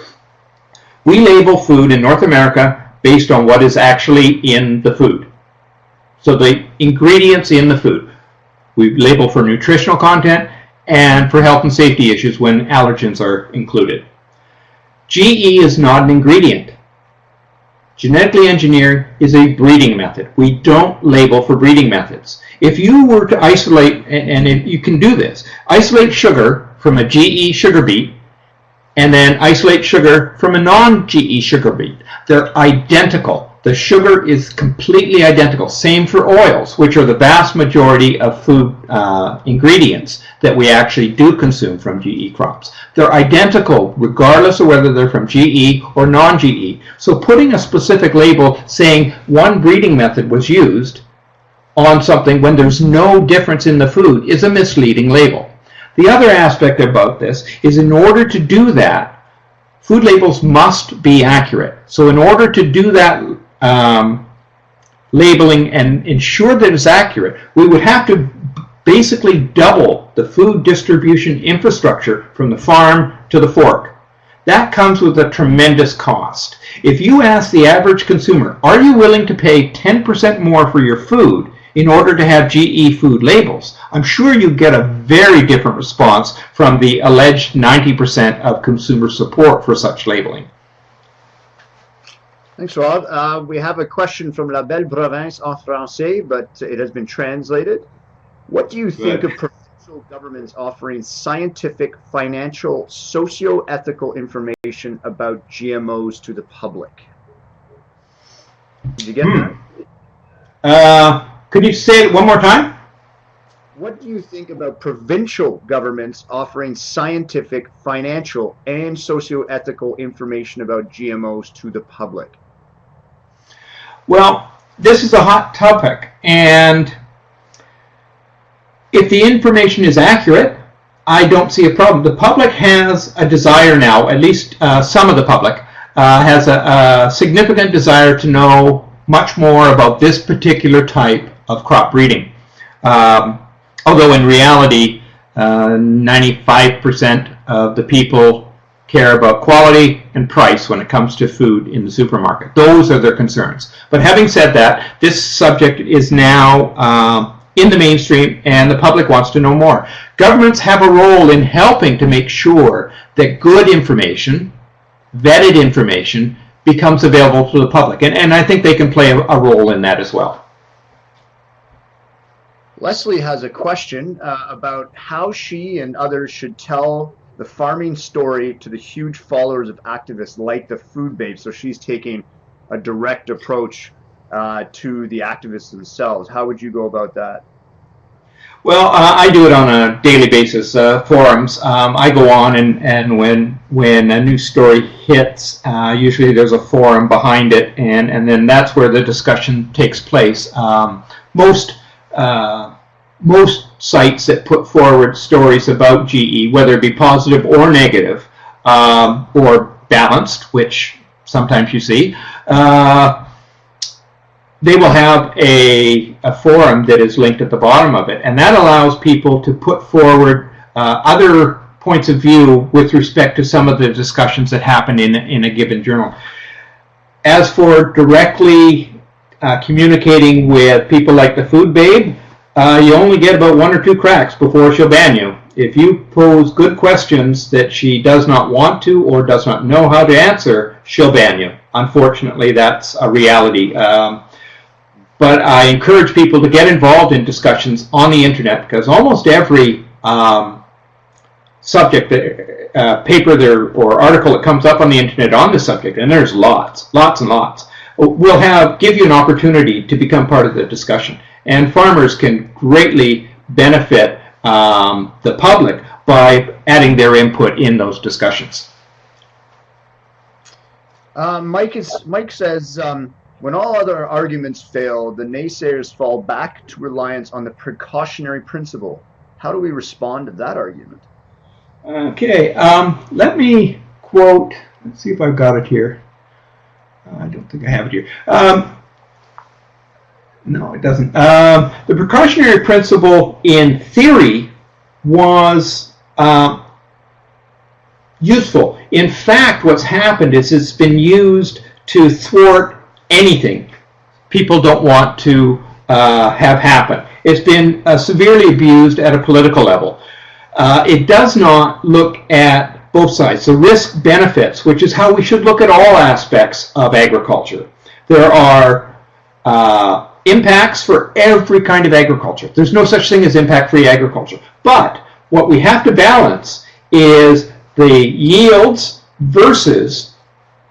We label food in North America based on what is actually in the food. So the ingredients in the food. We label for nutritional content and for health and safety issues when allergens are included. GE is not an ingredient. Genetically engineered is a breeding method. We don't label for breeding methods. If you were to isolate, and you can do this, isolate sugar from a GE sugar beet and then isolate sugar from a non-GE sugar beet. They're identical. The sugar is completely identical. Same for oils, which are the vast majority of food ingredients that we actually do consume from GE crops. They're identical regardless of whether they're from GE or non-GE. So putting a specific label saying one breeding method was used on something when there's no difference in the food is a misleading label. The other aspect about this is in order to do that, food labels must be accurate. So in order to do that labeling and ensure that it's accurate, we would have to basically double the food distribution infrastructure from the farm to the fork. That comes with a tremendous cost. If you ask the average consumer, are you willing to pay 10% more for your food in order to have GE food labels, I'm sure you get a very different response from the alleged 90% of consumer support for such labeling. Thanks, Rob. We have a question from La Belle Province en français, but it has been translated. What do you think of provincial governments offering scientific, financial, socio-ethical information about GMOs to the public? Did you get that? Could you say it one more time? What do you think about provincial governments offering scientific, financial, and socio-ethical information about GMOs to the public? Well, this is a hot topic, and if the information is accurate, I don't see a problem. The public has a desire now, at least some of the public, has a significant desire to know much more about this particular type of crop breeding. Although in reality, 95% of the people care about quality and price when it comes to food in the supermarket. Those are their concerns. But having said that, this subject is now in the mainstream and the public wants to know more. Governments have a role in helping to make sure that good information, vetted information, becomes available to the public. And I think they can play a role in that as well. Leslie has a question about how she and others should tell the farming story to the huge followers of activists like the Food Babe. So she's taking a direct approach to the activists themselves. How would you go about that? Well, I do it on a daily basis. Forums. I go on and when a new story hits, usually there's a forum behind it, and then that's where the discussion takes place. Most sites that put forward stories about GE, whether it be positive or negative, or balanced, which sometimes you see, they will have a forum that is linked at the bottom of it, and that allows people to put forward other points of view with respect to some of the discussions that happen in a given journal. As for directly communicating with people like the Food Babe, you only get about 1 or 2 cracks before she'll ban you. If you pose good questions that she does not want to or does not know how to answer, she'll ban you. Unfortunately, that's a reality. But I encourage people to get involved in discussions on the internet, because almost every subject, paper there or article that comes up on the internet on the subject, and there's lots and lots, will give you an opportunity to become part of the discussion. And farmers can greatly benefit the public by adding their input in those discussions. Mike says, when all other arguments fail, the naysayers fall back to reliance on the precautionary principle. How do we respond to that argument? Okay, let me quote, let's see if I've got it here. I don't think I have it here. No, it doesn't. The precautionary principle in theory was useful. In fact, what's happened is it's been used to thwart anything people don't want to have happen. It's been severely abused at a political level. It does not look at both sides. The risk benefits, which is how we should look at all aspects of agriculture. There are impacts for every kind of agriculture. There's no such thing as impact-free agriculture. But what we have to balance is the yields versus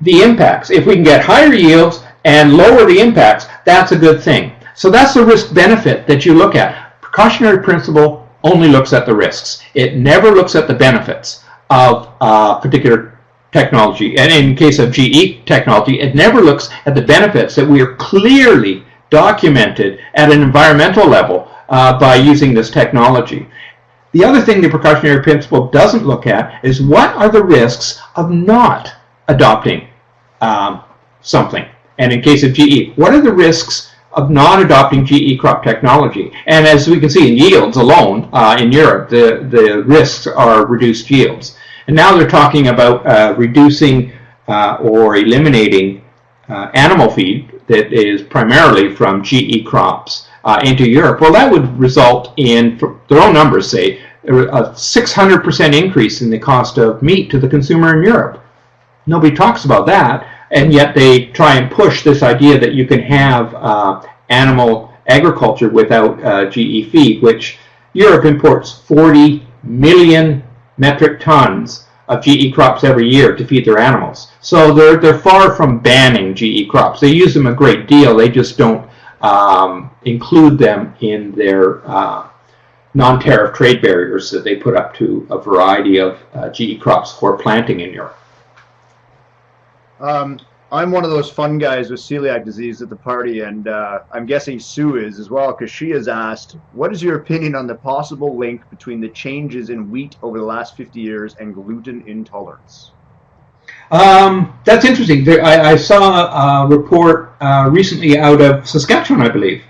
the impacts. If we can get higher yields and lower the impacts, that's a good thing. So that's the risk benefit that you look at. Precautionary principle only looks at the risks. It never looks at the benefits of particular technology. And in case of GE technology, it never looks at the benefits that we are clearly documented at an environmental level by using this technology. The other thing the precautionary principle doesn't look at is what are the risks of not adopting something. And in case of GE, what are the risks of not adopting GE crop technology? And as we can see in yields alone in Europe, the risks are reduced yields. And now they're talking about reducing or eliminating animal feed that is primarily from GE crops into Europe. Well, that would result in, for their own numbers say, a 600% increase in the cost of meat to the consumer in Europe. Nobody talks about that, and yet they try and push this idea that you can have animal agriculture without GE feed, which Europe imports 40 million metric tons of GE crops every year to feed their animals. So they're far from banning GE crops. They use them a great deal. They just don't include them in their non-tariff trade barriers that they put up to a variety of GE crops for planting in Europe. I'm one of those fun guys with celiac disease at the party, and I'm guessing Sue is as well, because she has asked, what is your opinion on the possible link between the changes in wheat over the last 50 years and gluten intolerance? That's interesting. I saw a report recently out of Saskatchewan, I believe.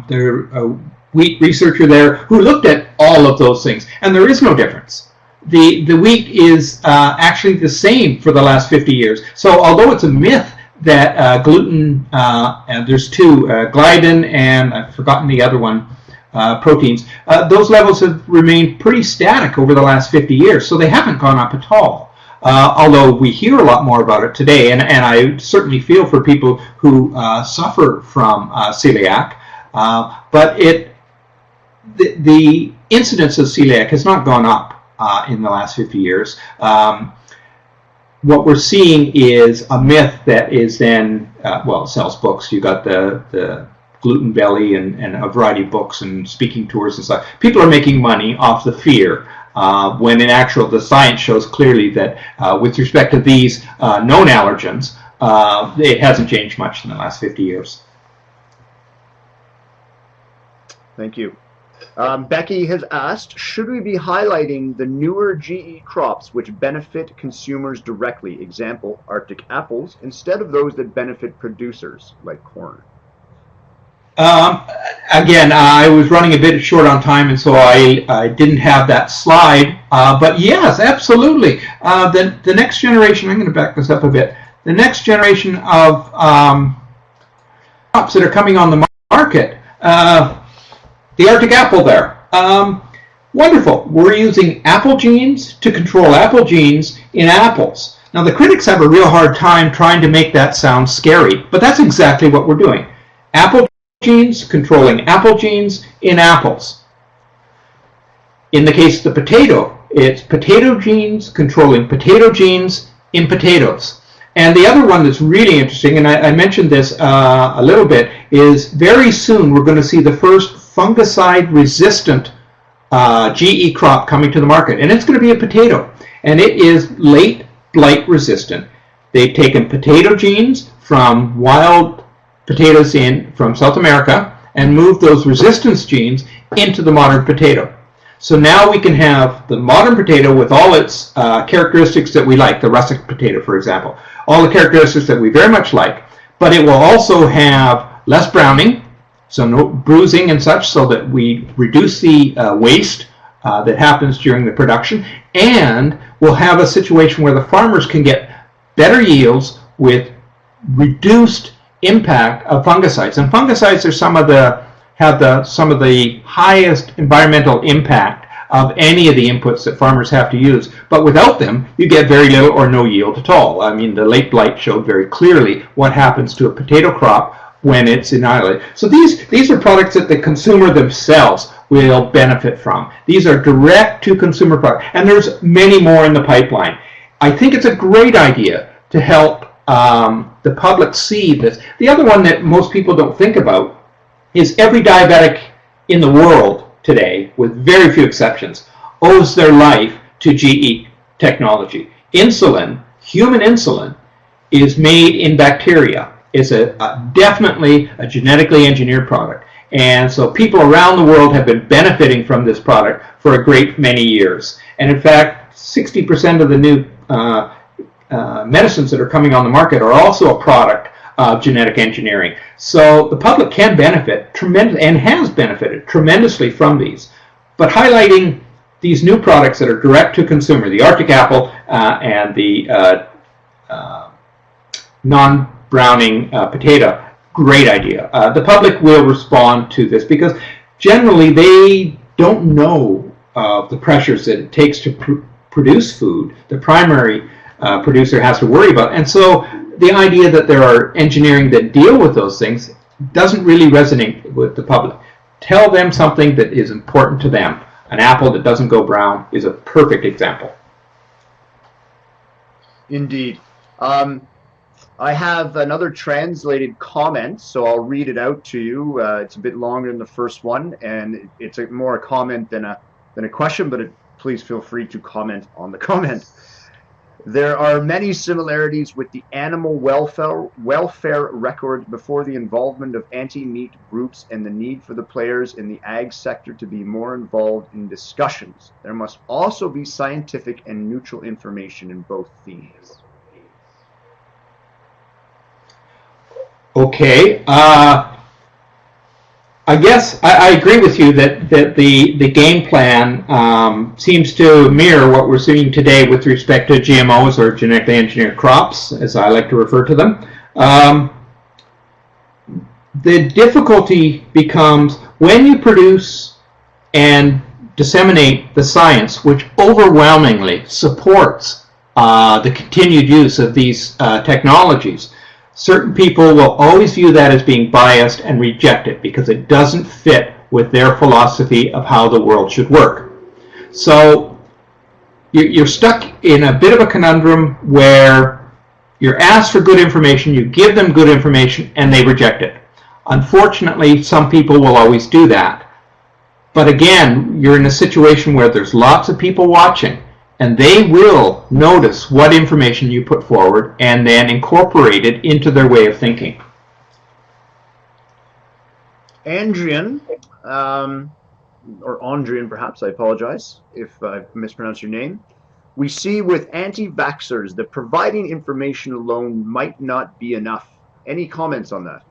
There's a wheat researcher there who looked at all of those things, and there is no difference. The wheat is actually the same for the last 50 years. So although it's a myth that gluten, and there's two, gliadin and I've forgotten the other one, proteins, those levels have remained pretty static over the last 50 years, so they haven't gone up at all. Although we hear a lot more about it today, and I certainly feel for people who suffer from celiac, but the incidence of celiac has not gone up in the last 50 years. What we're seeing is a myth that is then, well, it sells books. You got the Gluten Belly and a variety of books and speaking tours and stuff. People are making money off the fear, when in actual the science shows clearly that with respect to these known allergens, it hasn't changed much in the last 50 years. Thank you. Becky has asked, should we be highlighting the newer GE crops which benefit consumers directly, example, Arctic apples, instead of those that benefit producers, like corn? Again, I was running a bit short on time, and so I didn't have that slide. But yes, absolutely. The next generation, I'm going to back this up a bit, the next generation of crops that are coming on the market, the Arctic apple there. Wonderful. We're using apple genes to control apple genes in apples. Now, the critics have a real hard time trying to make that sound scary, but that's exactly what we're doing. Apple genes controlling apple genes in apples. In the case of the potato, it's potato genes controlling potato genes in potatoes. And the other one that's really interesting, and I mentioned this a little bit, is very soon we're going to see the first fungicide-resistant GE crop coming to the market, and it's going to be a potato, and it is late blight resistant. They've taken potato genes from wild potatoes from South America and moved those resistance genes into the modern potato. So now we can have the modern potato with all its characteristics that we like, the russet potato, for example, all the characteristics that we very much like, but it will also have less browning, so no bruising and such, so that we reduce the waste that happens during the production, and we'll have a situation where the farmers can get better yields with reduced impact of fungicides. And fungicides are some of the highest environmental impact of any of the inputs that farmers have to use. But without them, you get very little or no yield at all. I mean, the late blight showed very clearly what happens to a potato crop when it's annihilated. So these are products that the consumer themselves will benefit from. These are direct to consumer products, and there's many more in the pipeline. I think it's a great idea to help the public see this. The other one that most people don't think about is every diabetic in the world today, with very few exceptions, owes their life to GE technology. Insulin, human insulin, is made in bacteria. It's definitely a genetically engineered product. And so people around the world have been benefiting from this product for a great many years. And in fact, 60% of the new medicines that are coming on the market are also a product of genetic engineering. So the public can benefit tremendously, and has benefited tremendously from these. But highlighting these new products that are direct to consumer, the Arctic apple and the non-browning potato, great idea. The public will respond to this because generally they don't know the pressures that it takes to produce food. The primary producer has to worry about. And so the idea that there are engineering that deal with those things doesn't really resonate with the public. Tell them something that is important to them. An apple that doesn't go brown is a perfect example. Indeed. I have another translated comment, so I'll read it out to you. It's a bit longer than the first one, and it's more a comment than a question, but please feel free to comment on the comment. There are many similarities with the animal welfare record before the involvement of anti-meat groups and the need for the players in the ag sector to be more involved in discussions. There must also be scientific and neutral information in both themes. Okay, I guess I agree with you that the game plan seems to mirror what we're seeing today with respect to GMOs, or genetically engineered crops, as I like to refer to them. The difficulty becomes when you produce and disseminate the science, which overwhelmingly supports the continued use of these technologies. Certain people will always view that as being biased and reject it because it doesn't fit with their philosophy of how the world should work. So you're stuck in a bit of a conundrum where you're asked for good information, you give them good information, and they reject it. Unfortunately, some people will always do that. But again, you're in a situation where there's lots of people watching, and they will notice what information you put forward and then incorporate it into their way of thinking. Andrian, or Andrian perhaps, I apologize if I've mispronounced your name. We see with anti-vaxxers that providing information alone might not be enough. Any comments on that?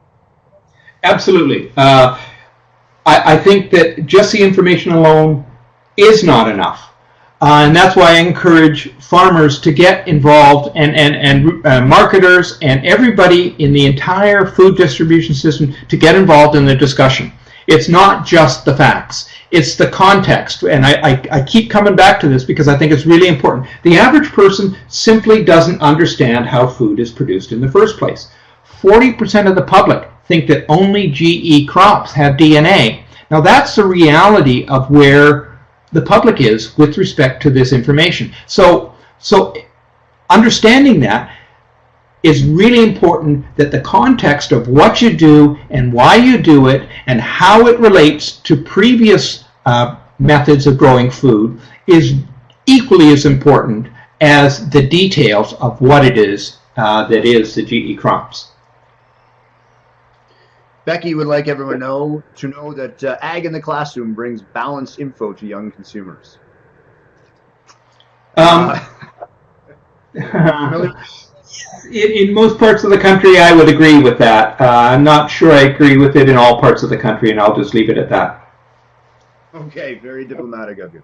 Absolutely. I think that just the information alone is not enough. And that's why I encourage farmers to get involved, and marketers and everybody in the entire food distribution system to get involved in the discussion. It's not just the facts. It's the context. And I keep coming back to this because I think it's really important. The average person simply doesn't understand how food is produced in the first place. 40% of the public think that only GE crops have DNA. Now that's the reality of where the public is with respect to this information. So understanding that is really important, that the context of what you do and why you do it and how it relates to previous methods of growing food is equally as important as the details of what it is that is the GE crops. Becky would like everyone to know that Ag in the Classroom brings balanced info to young consumers. In most parts of the country, I would agree with that. I'm not sure I agree with it in all parts of the country, and I'll just leave it at that. Okay, very diplomatic of you.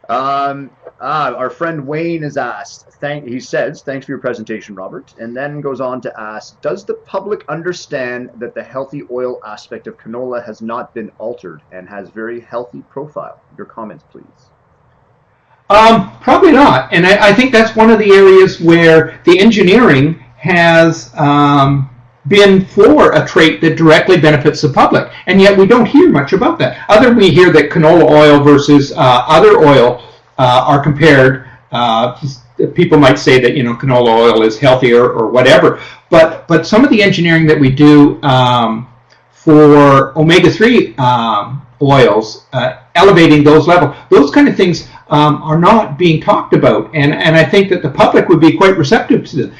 Our friend Wayne has asked, he says, thanks for your presentation, Robert, and then goes on to ask, does the public understand that the healthy oil aspect of canola has not been altered and has very healthy profile? Your comments, please. Probably not, and I think that's one of the areas where the engineering has been for a trait that directly benefits the public, and yet we don't hear much about that. We hear that canola oil versus other oil are compared. People might say that canola oil is healthier or whatever, but some of the engineering that we do for omega-3 oils, elevating those levels, those kind of things are not being talked about, and I think that the public would be quite receptive to this.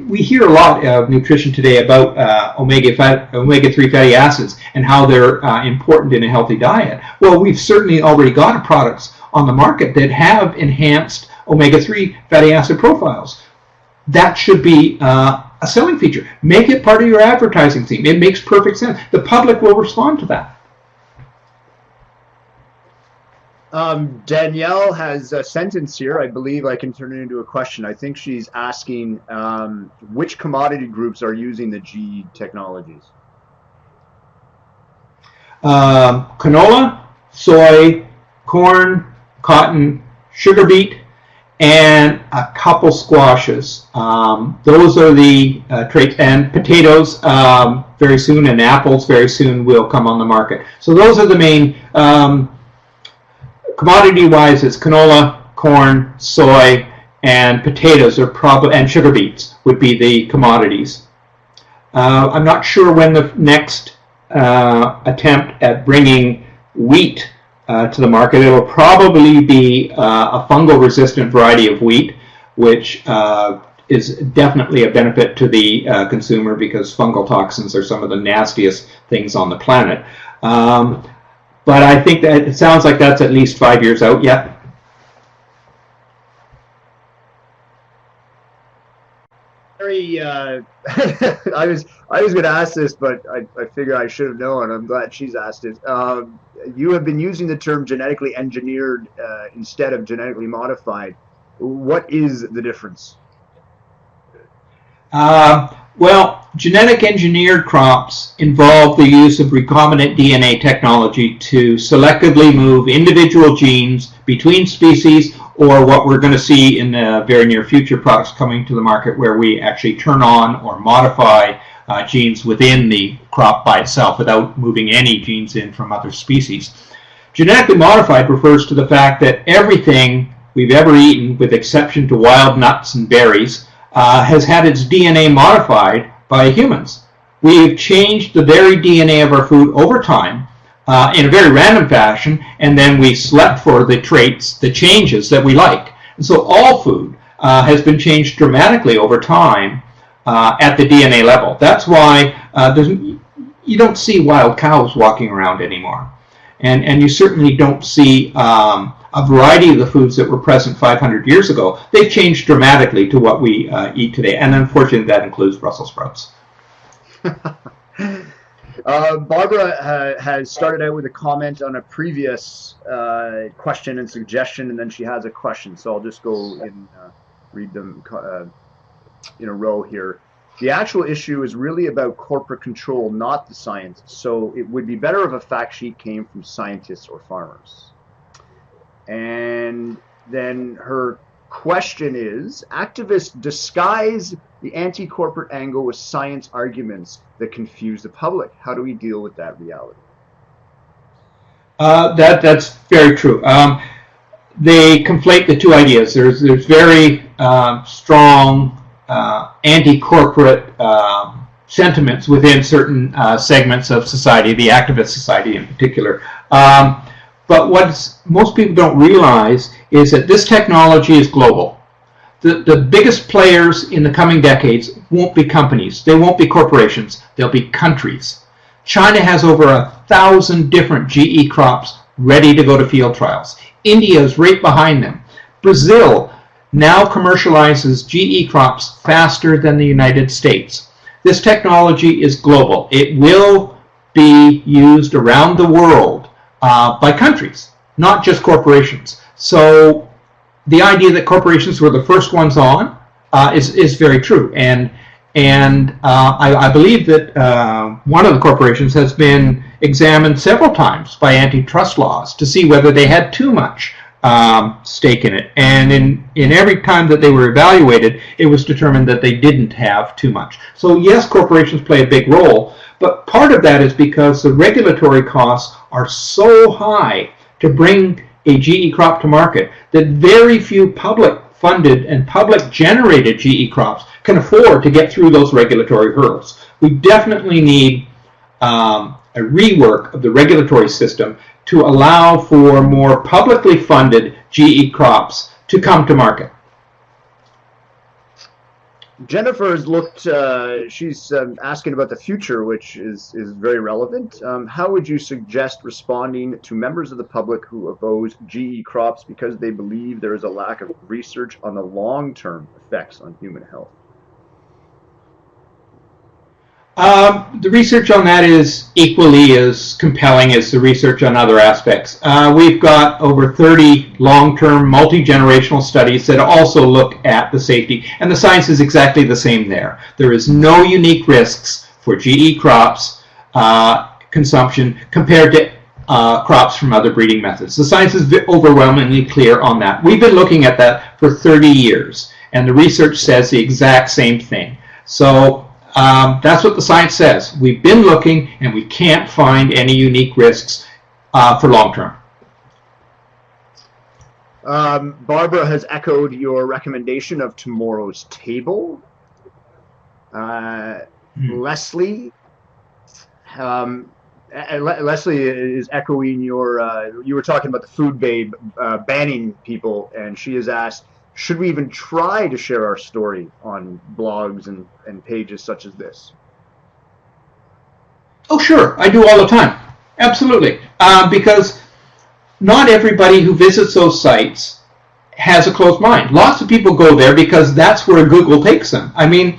We hear a lot of nutrition today about omega-3 fatty acids and how they're important in a healthy diet. Well, we've certainly already got products on the market that have enhanced omega-3 fatty acid profiles. That should be a selling feature. Make it part of your advertising theme. It makes perfect sense. The public will respond to that. Danielle has a sentence here. I believe I can turn it into a question. I think she's asking which commodity groups are using the GE technologies? Canola, soy, corn, cotton, sugar beet, and a couple squashes. Those are the traits, and potatoes very soon, and apples very soon will come on the market. So those are the main. Commodity-wise, it's canola, corn, soy, and potatoes are probably, and sugar beets would be the commodities. I'm not sure when the next attempt at bringing wheat to the market. It will probably be a fungal-resistant variety of wheat, which is definitely a benefit to the consumer because fungal toxins are some of the nastiest things on the planet. But I think that it sounds like that's at least 5 years out yet. Very, I was going to ask this, but I figure I should have known. I'm glad she's asked it. You have been using the term genetically engineered instead of genetically modified. What is the difference? Well, genetic engineered crops involve the use of recombinant DNA technology to selectively move individual genes between species, or what we're going to see in the very near future, products coming to the market where we actually turn on or modify genes within the crop by itself without moving any genes in from other species. Genetically modified refers to the fact that everything we've ever eaten, with exception to wild nuts and berries, has had its DNA modified by humans. We've changed the very DNA of our food over time in a very random fashion, and then we select for the traits, the changes that we like. And so all food has been changed dramatically over time at the DNA level. That's why you don't see wild cows walking around anymore. And you certainly don't see a variety of the foods that were present 500 years ago. They've changed dramatically to what we eat today, and unfortunately that includes Brussels sprouts. Barbara has started out with a comment on a previous question and suggestion, and then she has a question, so I'll just go and read them in a row here. The actual issue is really about corporate control, not the science, so it would be better if a fact sheet came from scientists or farmers. And then her question is, activists disguise the anti-corporate angle with science arguments that confuse the public. How do we deal with that reality? That's very true. They conflate the two ideas. There's very strong anti-corporate sentiments within certain segments of society, the activist society in particular. But what most people don't realize is that this technology is global. The biggest players in the coming decades won't be companies. They won't be corporations. They'll be countries. China has over 1,000 different GE crops ready to go to field trials. India is right behind them. Brazil now commercializes GE crops faster than the United States. This technology is global. It will be used around the world by countries, not just corporations. So the idea that corporations were the first ones on is very true. And I believe that one of the corporations has been examined several times by antitrust laws to see whether they had too much stake in it. And in every time that they were evaluated, it was determined that they didn't have too much. So yes, corporations play a big role, but part of that is because the regulatory costs are so high to bring a GE crop to market that very few public-funded and public-generated GE crops can afford to get through those regulatory hurdles. We definitely need a rework of the regulatory system to allow for more publicly funded GE crops to come to market. Jennifer's looked, she's asking about the future, which is very relevant. How would you suggest responding to members of the public who oppose GE crops because they believe there is a lack of research on the long-term effects on human health? The research on that is equally as compelling as the research on other aspects. We've got over 30 long-term, multi-generational studies that also look at the safety, and the science is exactly the same there. There is no unique risks for GE crops consumption compared to crops from other breeding methods. The science is overwhelmingly clear on that. We've been looking at that for 30 years, and the research says the exact same thing. So that's what the science says. We've been looking, and we can't find any unique risks for long term. Barbara has echoed your recommendation of tomorrow's table. Leslie, Leslie is echoing your. You were talking about the food babe banning people, and she has asked, should we even try to share our story on blogs and pages such as this? Oh, sure. I do all the time. Absolutely. Because not everybody who visits those sites has a closed mind. Lots of people go there because that's where Google takes them. I mean,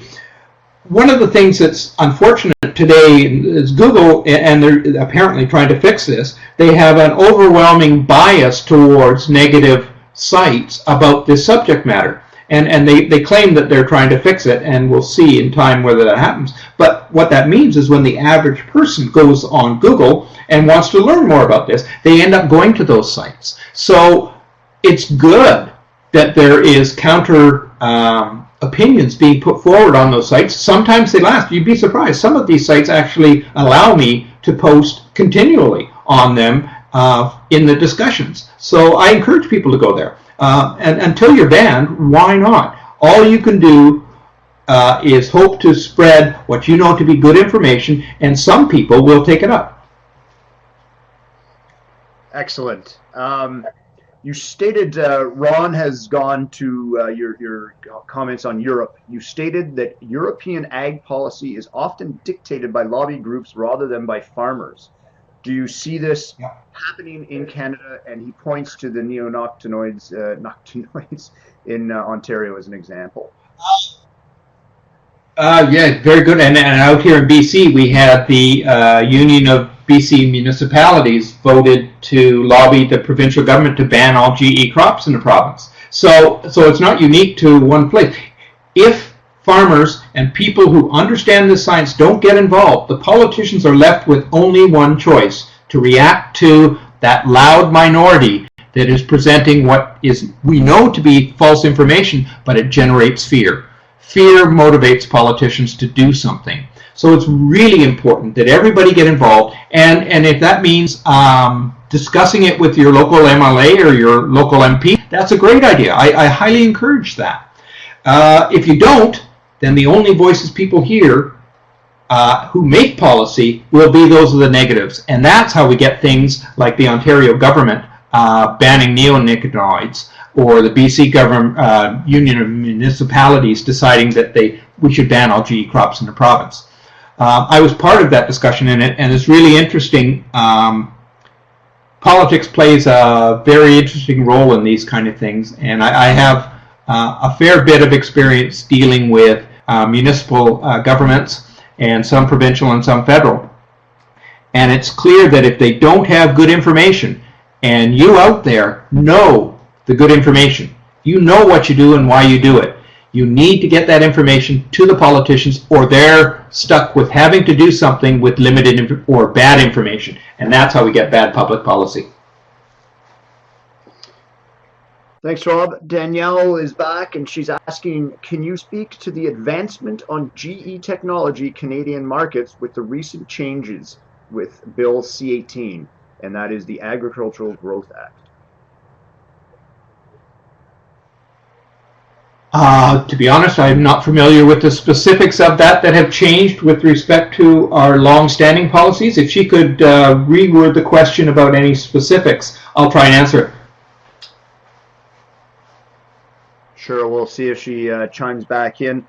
one of the things that's unfortunate today is Google, and they're apparently trying to fix this, they have an overwhelming bias towards negative sites about this subject matter, and they claim that they're trying to fix it, and we'll see in time whether that happens. But what that means is when the average person goes on Google and wants to learn more about this, they end up going to those sites. So it's good that there is counter opinions being put forward on those sites. Sometimes they last. You'd be surprised. Some of these sites actually allow me to post continually on them in the discussions. So I encourage people to go there. And until you're banned, why not? All you can do is hope to spread what you know to be good information, and some people will take it up. Excellent. You stated, Ron has gone to your comments on Europe. You stated that European ag policy is often dictated by lobby groups rather than by farmers. Do you see this happening in Canada? And he points to the neonicotinoids in Ontario as an example. Yeah, very good. And out here in BC, we had the Union of BC Municipalities voted to lobby the provincial government to ban all GE crops in the province. So it's not unique to one place. If farmers and people who understand this science don't get involved, the politicians are left with only one choice: to react to that loud minority that is presenting what is we know to be false information, but it generates fear. Fear motivates politicians to do something. So it's really important that everybody get involved, and if that means discussing it with your local MLA or your local MP, that's a great idea. I highly encourage that. If you don't, then the only voices people hear who make policy will be those of the negatives. And that's how we get things like the Ontario government banning neonicotinoids or the BC government, Union of Municipalities deciding that we should ban all GE crops in the province. I was part of that discussion in it, and it's really interesting. Politics plays a very interesting role in these kind of things, and I have a fair bit of experience dealing with municipal governments, and some provincial and some federal. And it's clear that if they don't have good information, and you out there know the good information, you know what you do and why you do it, you need to get that information to the politicians, or they're stuck with having to do something with limited or bad information. And that's how we get bad public policy. Thanks, Rob. Danielle is back, and she's asking, can you speak to the advancement on GE technology Canadian markets with the recent changes with Bill C-18, and that is the Agricultural Growth Act? To be honest, I'm not familiar with the specifics of that have changed with respect to our long-standing policies. If she could reword the question about any specifics, I'll try and answer it. Sure, we'll see if she chimes back in.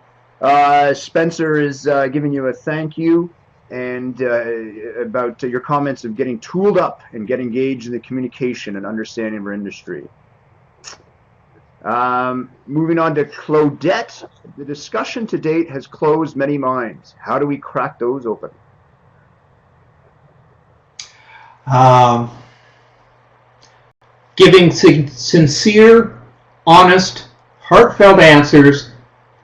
Spencer is giving you a thank you, and about your comments of getting tooled up and get engaged in the communication and understanding of our industry. Moving on to Claudette, the discussion to date has closed many minds. How do we crack those open? Giving sincere, honest, heartfelt answers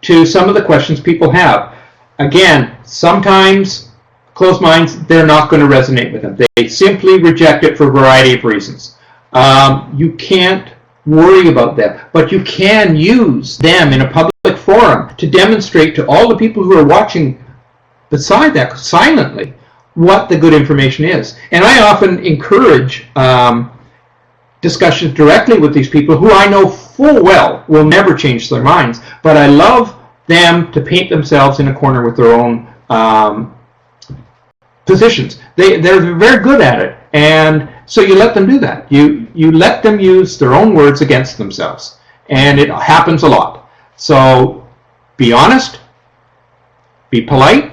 to some of the questions people have. Again, sometimes closed minds, they're not going to resonate with them. They simply reject it for a variety of reasons. You can't worry about them, but you can use them in a public forum to demonstrate to all the people who are watching beside that silently what the good information is. And I often encourage discussions directly with these people who I know full well will never change their minds, but I love them to paint themselves in a corner with their own positions. They're very good at it, and so you let them do that. You let them use their own words against themselves, and it happens a lot. So be honest, be polite,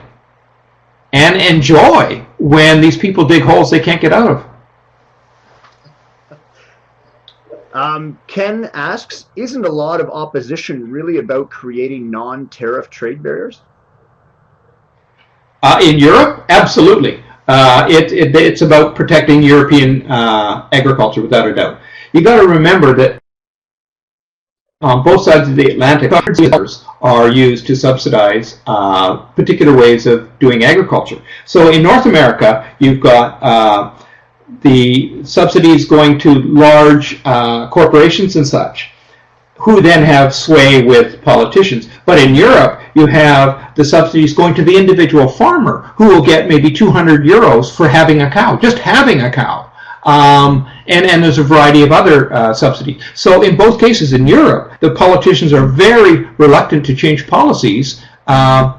and enjoy when these people dig holes they can't get out of. Ken asks, isn't a lot of opposition really about creating non-tariff trade barriers? In Europe, absolutely. It's about protecting European agriculture, without a doubt. You got to remember that on both sides of the Atlantic, dollars are used to subsidize particular ways of doing agriculture. So in North America, you've got the subsidies going to large corporations and such, who then have sway with politicians. But in Europe, you have the subsidies going to the individual farmer, who will get maybe 200 euros for having a cow, just having a cow. And there's a variety of other subsidies. So in both cases in Europe, the politicians are very reluctant to change policies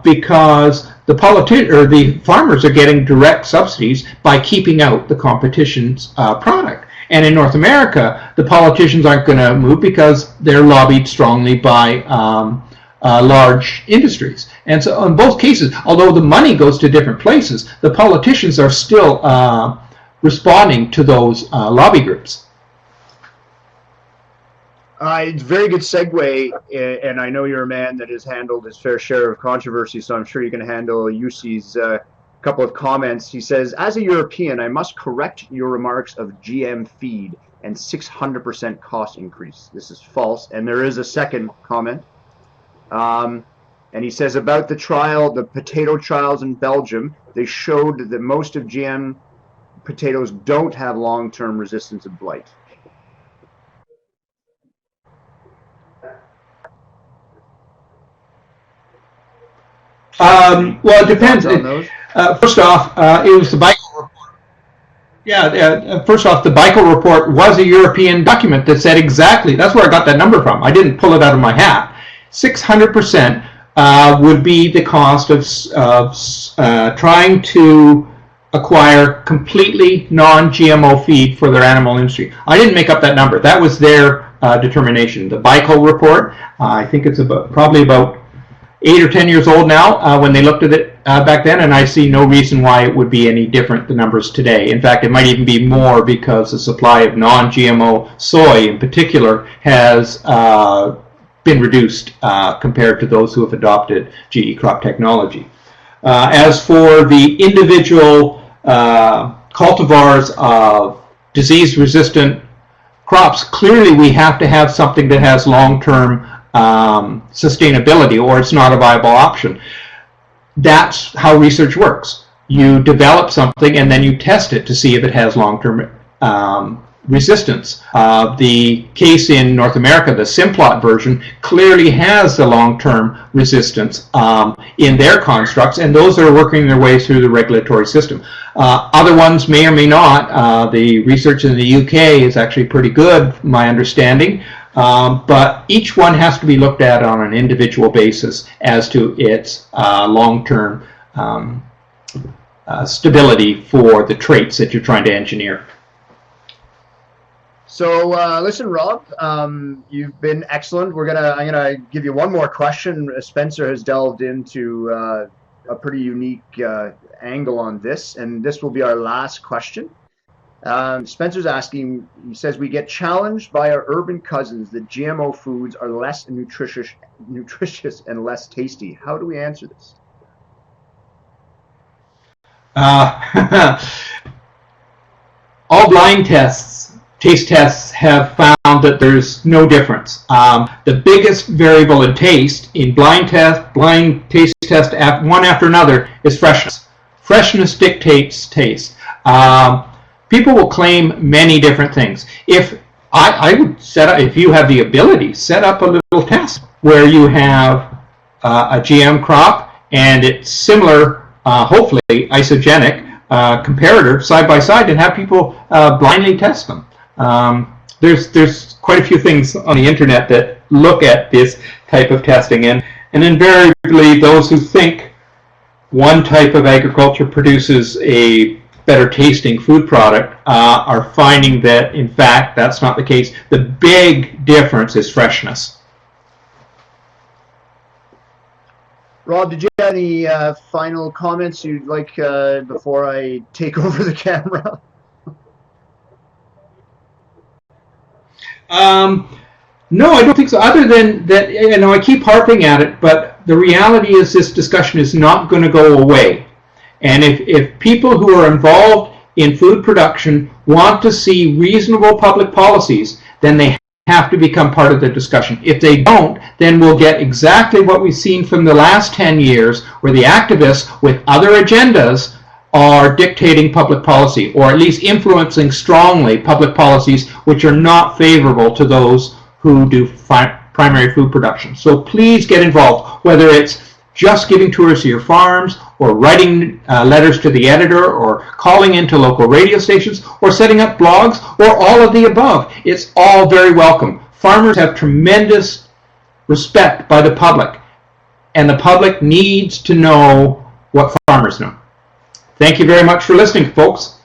because the farmers are getting direct subsidies by keeping out the competition's product. And in North America, the politicians aren't going to move because they're lobbied strongly by large industries. And so in both cases, although the money goes to different places, the politicians are still responding to those lobby groups. It's a very good segue, and I know you're a man that has handled his fair share of controversy, so I'm sure you can handle Yussi's couple of comments. He says, as a European, I must correct your remarks of GM feed and 600% cost increase. This is false. And there is a second comment. And he says about the potato trials in Belgium, they showed that most of GM potatoes don't have long-term resistance of blight. Well, it depends. First off, it was the BICO report. Yeah, first off, the BICO report was a European document that said exactly, that's where I got that number from. I didn't pull it out of my hat. 600% would be the cost of trying to acquire completely non-GMO feed for their animal industry. I didn't make up that number. That was their determination. The BICO report, I think it's probably about 8 or 10 years old now when they looked at it back then, and I see no reason why it would be any different, the numbers today. In fact, it might even be more because the supply of non-GMO soy in particular has been reduced compared to those who have adopted GE crop technology. As for the individual cultivars of disease-resistant crops, clearly we have to have something that has long-term sustainability, or it's not a viable option. That's how research works. You develop something and then you test it to see if it has long-term resistance. The case in North America, the Simplot version, clearly has the long-term resistance in their constructs, and those are working their way through the regulatory system. Other ones may or may not. The research in the UK is actually pretty good, my understanding. But each one has to be looked at on an individual basis as to its long-term stability for the traits that you're trying to engineer. So listen, Rob, you've been excellent. I'm gonna give you one more question. Spencer has delved into a pretty unique angle on this, and this will be our last question. Spencer's asking, he says, we get challenged by our urban cousins that GMO foods are less nutritious and less tasty. How do we answer this? All blind taste tests have found that there's no difference. The biggest variable in taste in blind taste test one after another is freshness. Freshness dictates taste. People will claim many different things. If I would set up, if you have the ability, set up a little test where you have a GM crop and it's similar, hopefully isogenic comparator side by side, and have people blindly test them. There's quite a few things on the internet that look at this type of testing, and invariably those who think one type of agriculture produces a better tasting food product are finding that in fact that's not the case. The big difference is freshness. Rob, did you have any final comments you'd like before I take over the camera? No, I don't think so. Other than that, I keep harping at it, but the reality is this discussion is not going to go away. And if people who are involved in food production want to see reasonable public policies, then they have to become part of the discussion. If they don't, then we'll get exactly what we've seen from the last 10 years, where the activists with other agendas are dictating public policy, or at least influencing strongly public policies which are not favorable to those who do primary food production. So please get involved, whether it's just giving tours to your farms, or writing letters to the editor, or calling into local radio stations, or setting up blogs, or all of the above. It's all very welcome. Farmers have tremendous respect by the public, and the public needs to know what farmers know. Thank you very much for listening, folks.